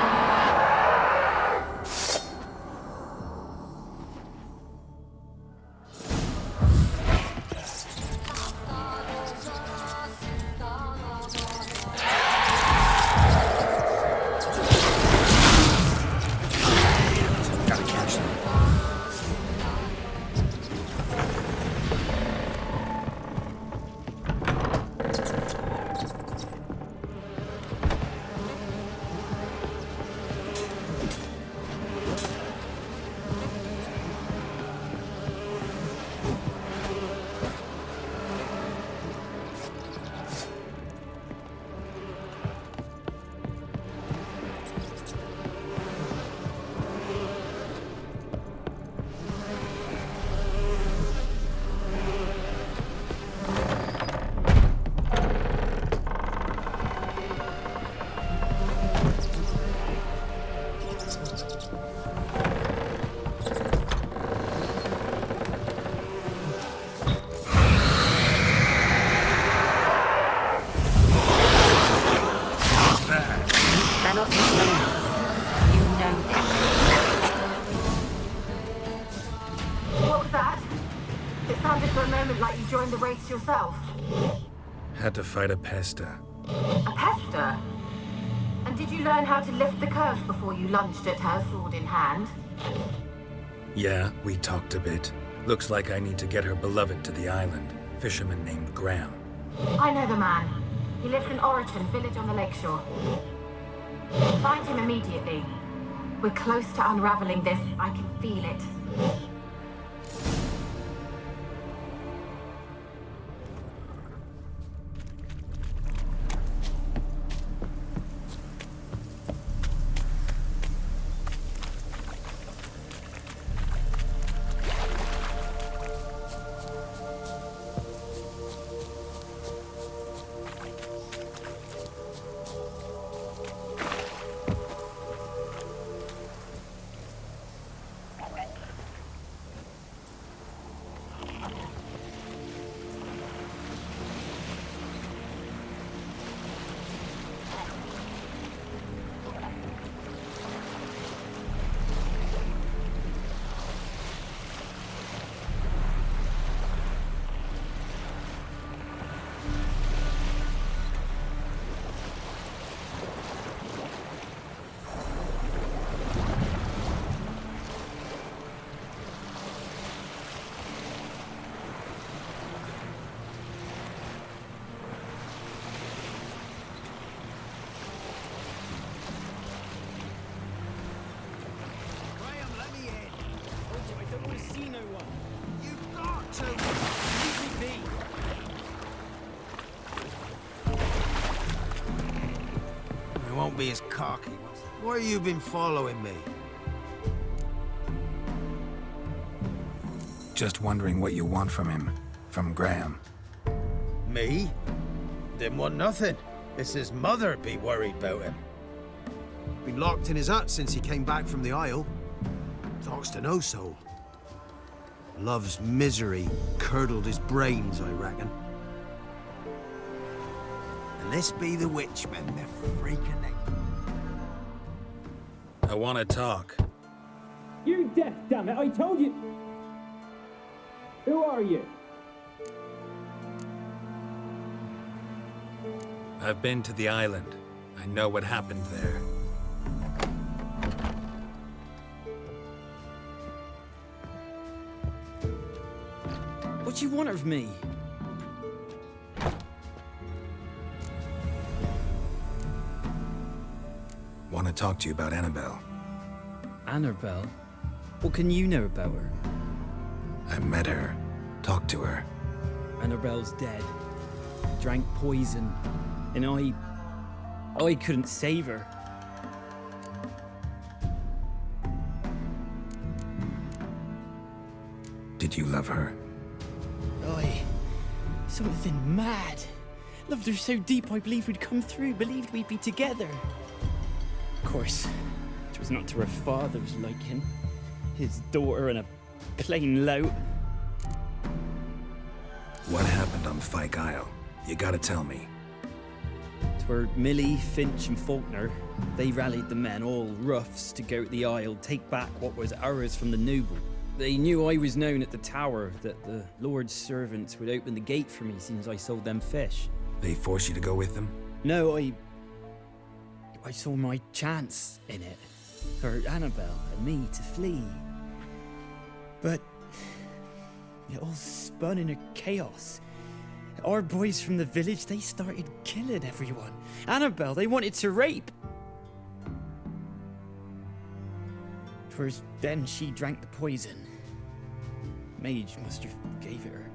Yourself? Had to fight a pester. A pester? And did you learn how to lift the curse before you lunged at her, sword in hand? Yeah, we talked a bit. Looks like I need to get her beloved to the island. Fisherman named Graham. I know the man. He lives in Oriton, village on the lakeshore. Find him immediately. We're close to unraveling this. I can feel it. So, leave me be. I won't be as cocky. Why have you been following me? Just wondering what you want from him. From Graham. Me? Didn't want nothing. It's his mother be worried about him. Been locked in his hut since he came back from the Isle. Talks to no soul. Love's misery curdled his brains, I reckon. And this be the witchmen, they're freaking out. I want to talk. You're deaf, damn it! I told you. Who are you? I've been to the island. I know what happened there. What do you want of me? Want to talk to you about Annabelle. Annabelle? What can you know about her? I met her. Talked to her. Annabelle's dead. Drank poison. And I couldn't save her. Did you love her? Something mad. Loved her so deep I believed we'd come through, believed we'd be together. Of course, it was not to her father's liking. His daughter and a plain lout. What happened on Fyke Isle? You gotta tell me. Twere Millie, Finch and Faulkner. They rallied the men, all roughs, to go to the Isle, take back what was ours from the noble. They knew I was known at the tower, that the Lord's servants would open the gate for me since I sold them fish. They forced you to go with them? No, I saw my chance in it. For Annabelle and me to flee. But it all spun in a chaos. Our boys from the village, they started killing everyone. Annabelle, they wanted to rape. 'Twas then she drank the poison. Mage must have gave it her.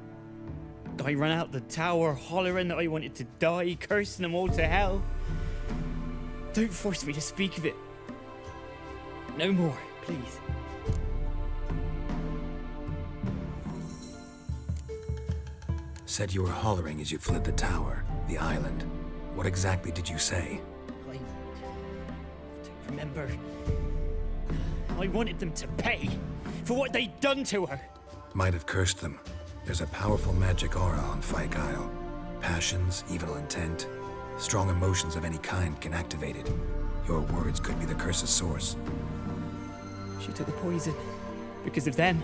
I ran out the tower, hollering that I wanted to die, cursing them all to hell. Don't force me to speak of it. No more, please. Said you were hollering as you fled the tower, the island. What exactly did you say? I don't remember. I wanted them to pay for what they'd done to her. Might have cursed them. There's a powerful magic aura on Fyke Isle. Passions, evil intent, strong emotions of any kind can activate it. Your words could be the curse's source. She took the poison because of them.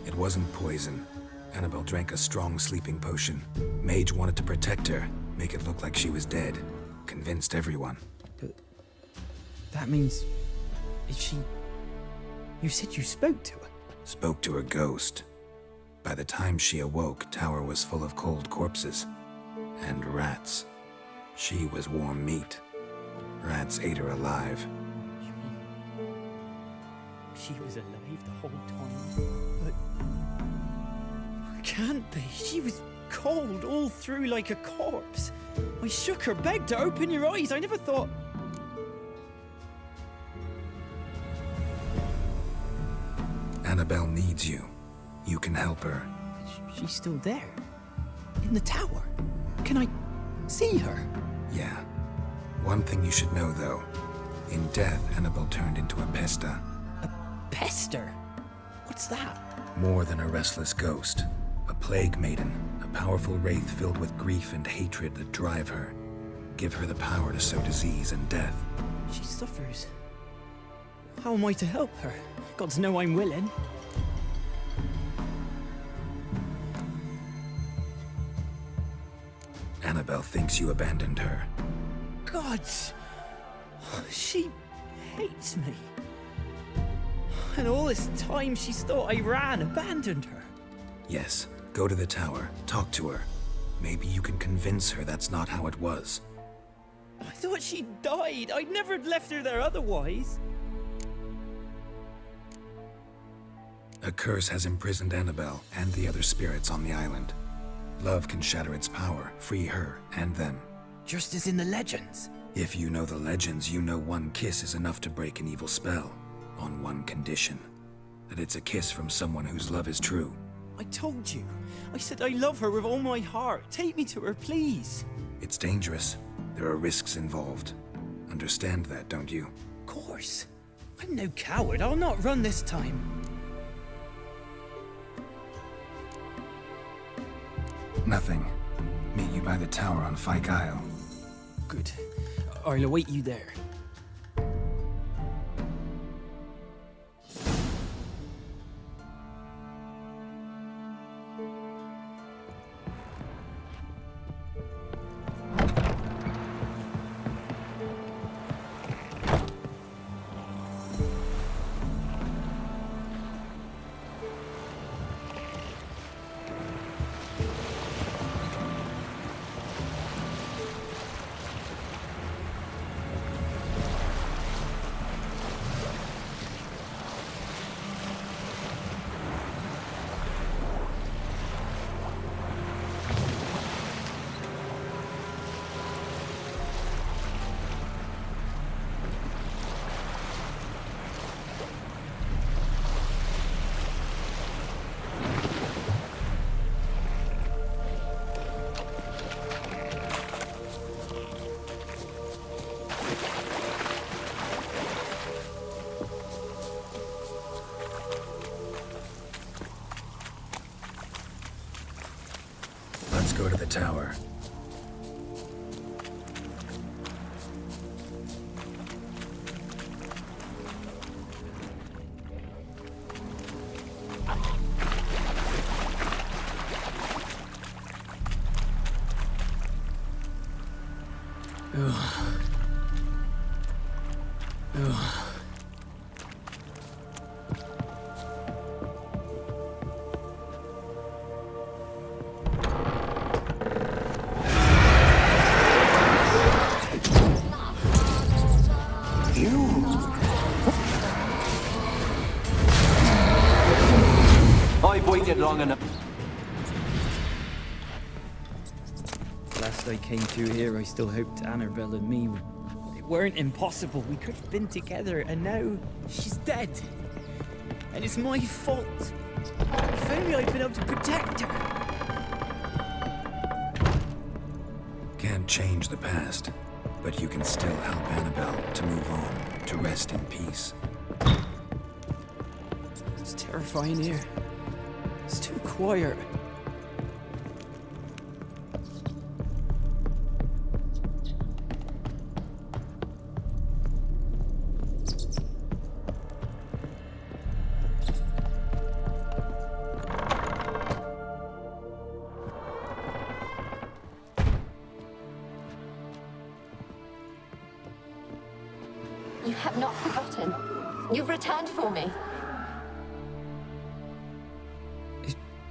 It wasn't poison. Annabelle drank a strong sleeping potion. Mage wanted to protect her, make it look like she was dead. Convinced everyone. But that means... is she... You said you spoke to her? Spoke to her ghost. By the time she awoke, tower was full of cold corpses. And rats. She was warm meat. Rats ate her alive. You mean... she was alive the whole time? But... can't be. She was cold all through like a corpse. I shook her, begged her, open your eyes. I never thought... Annabelle needs you. You can help her. She's still there? In the tower? Can I see her? Yeah. One thing you should know, though. In death, Annabelle turned into a pesta. A pester? What's that? More than a restless ghost. A plague maiden. A powerful wraith filled with grief and hatred that drive her. Give her the power to sow disease and death. She suffers. How am I to help her? Gods know I'm willing. Annabelle thinks you abandoned her. Gods! She hates me. And all this time she's thought I ran, abandoned her. Yes, go to the tower, talk to her. Maybe you can convince her that's not how it was. I thought she died. I'd never left her there otherwise. A curse has imprisoned Annabelle and the other spirits on the island. Love can shatter its power, free her and them. Just as in the legends. If you know the legends, you know one kiss is enough to break an evil spell. On one condition. That it's a kiss from someone whose love is true. I told you. I said I love her with all my heart. Take me to her, please. It's dangerous. There are risks involved. Understand that, don't you? Of course. I'm no coward. I'll not run this time. Nothing. Meet you by the tower on Fyke Isle. Good. I'll await you there. Let's go to the tower. I've waited long enough. Last I came through here, I still hoped Annabelle and me weren't impossible. We could have been together, and now she's dead. And it's my fault. If only I'd been able to protect her. Can't change the past, but you can still help Annabelle to move on, to rest in peace. It's terrifying here. It's too quiet. You have not forgotten. You've returned for me.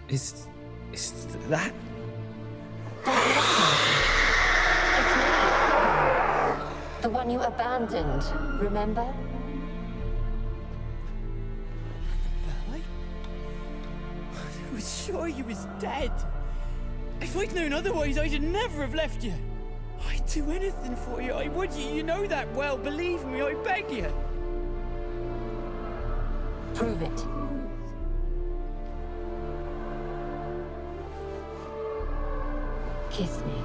Is that? It's me. The one you abandoned, remember? I was sure you was dead. If I'd known otherwise, I'd never have left you. I'd do anything for you, I would. You know that well. Believe me, I beg you. Prove it. Kiss me.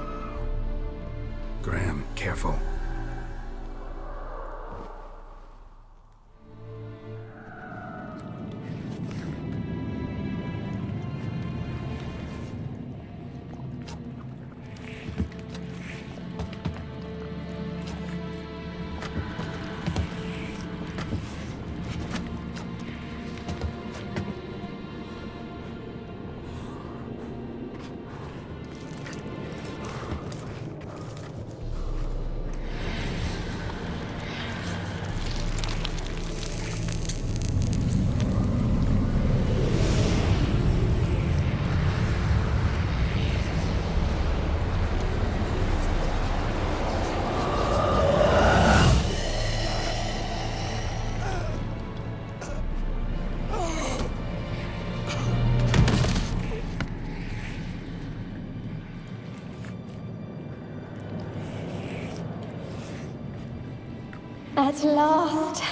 Graham, careful. At last.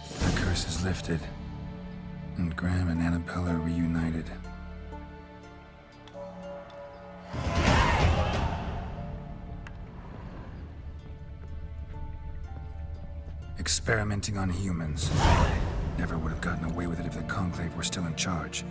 The curse is lifted, and Graham and Annabella are reunited. Experimenting on humans. Never would have gotten away with it if the Conclave were still in charge.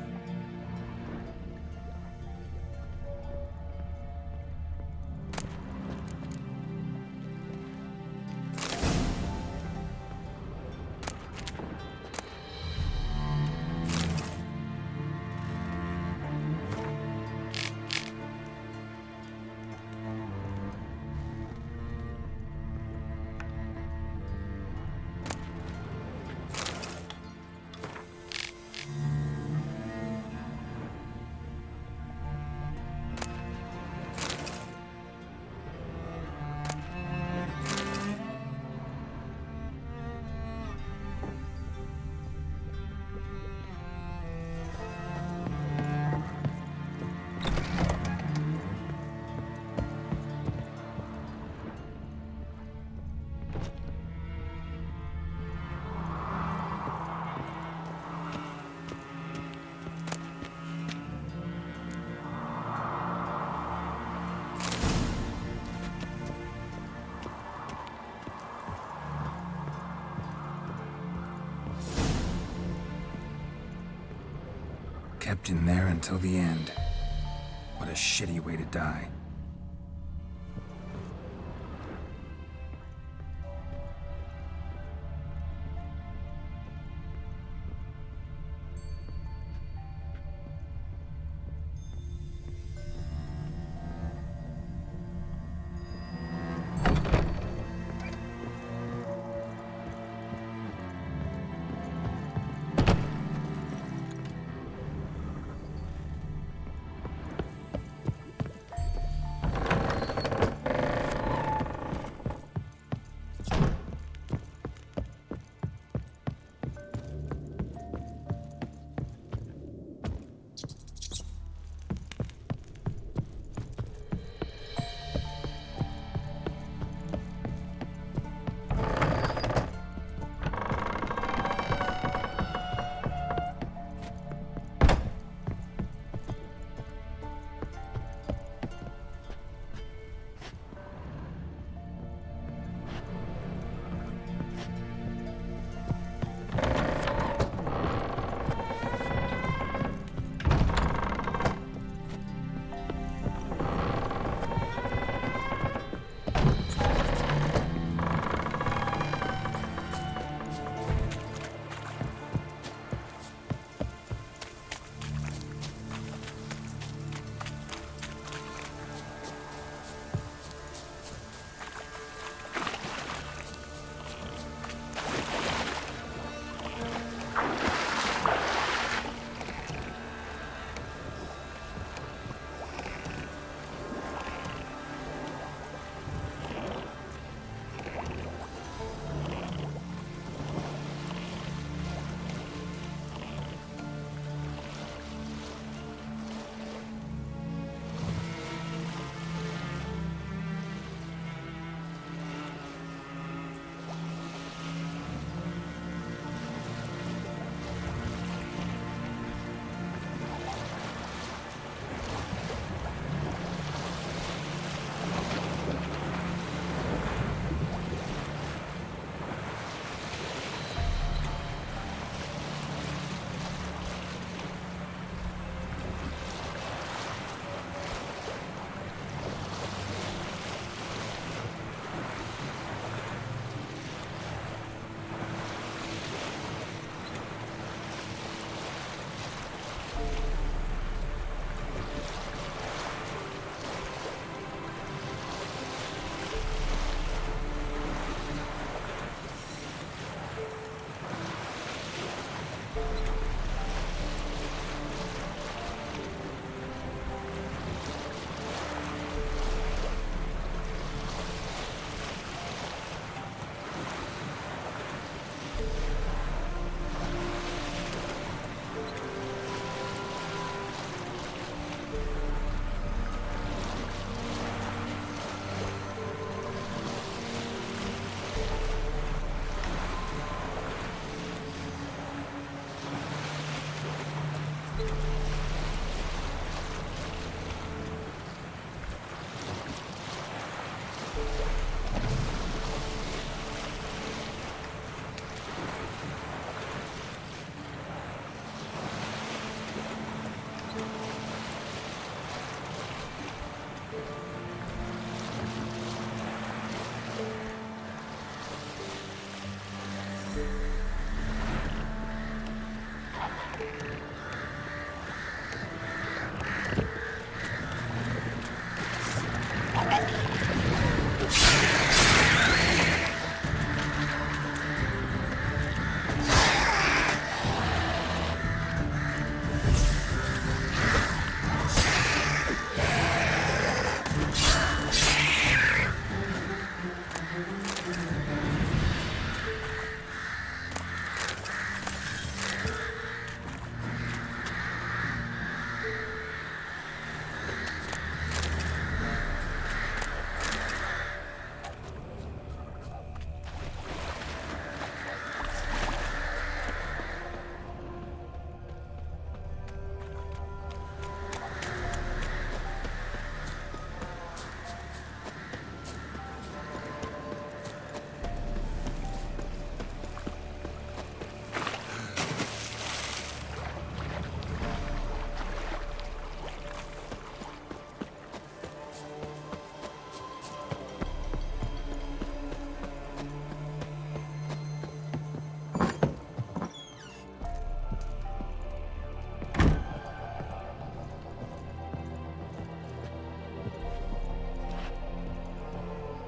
Kept in there until the end. What a shitty way to die.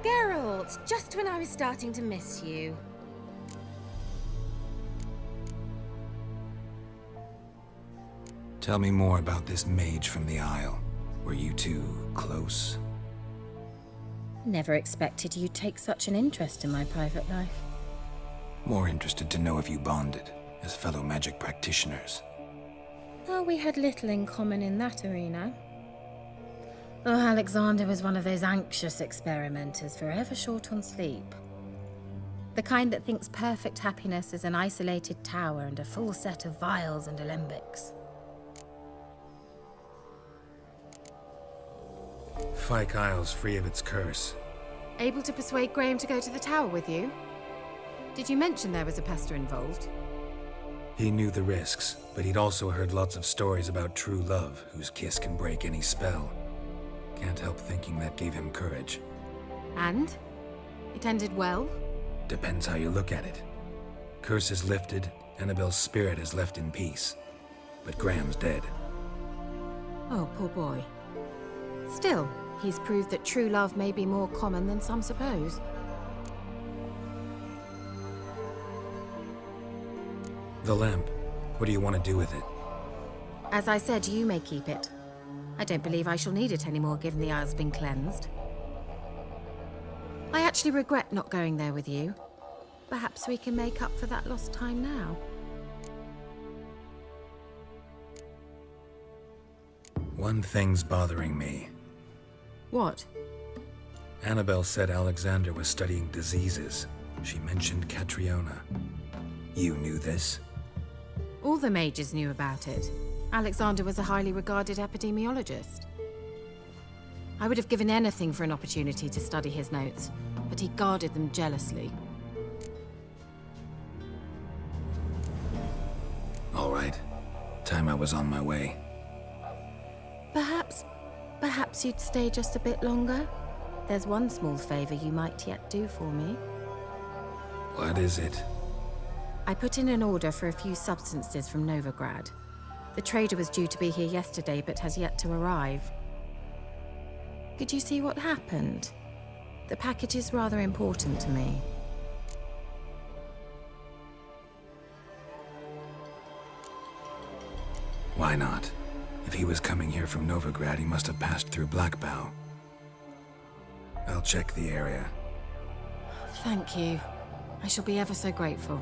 Geralt, just when I was starting to miss you. Tell me more about this mage from the Isle. Were you two close? Never expected you'd take such an interest in my private life. More interested to know if you bonded as fellow magic practitioners. Oh, we had little in common in that arena. Oh, Alexander was one of those anxious experimenters, forever short on sleep. The kind that thinks perfect happiness is an isolated tower and a full set of vials and alembics. Fyke Isle's free of its curse. Able to persuade Graham to go to the tower with you? Did you mention there was a pester involved? He knew the risks, but he'd also heard lots of stories about true love, whose kiss can break any spell. Can't help thinking that gave him courage. And? It ended well? Depends how you look at it. Curse is lifted, Annabelle's spirit is left in peace. But Graham's dead. Oh, poor boy. Still, he's proved that true love may be more common than some suppose. The lamp. What do you want to do with it? As I said, you may keep it. I don't believe I shall need it anymore, given the Isle's been cleansed. I actually regret not going there with you. Perhaps we can make up for that lost time now. One thing's bothering me. What? Annabelle said Alexander was studying diseases. She mentioned Catriona. You knew this? All the mages knew about it. Alexander was a highly regarded epidemiologist. I would have given anything for an opportunity to study his notes, but he guarded them jealously. All right. Time I was on my way. Perhaps you'd stay just a bit longer? There's one small favor you might yet do for me. What is it? I put in an order for a few substances from Novigrad. The trader was due to be here yesterday, but has yet to arrive. Could you see what happened? The package is rather important to me. Why not? If he was coming here from Novigrad, he must have passed through Blackbow. I'll check the area. Thank you. I shall be ever so grateful.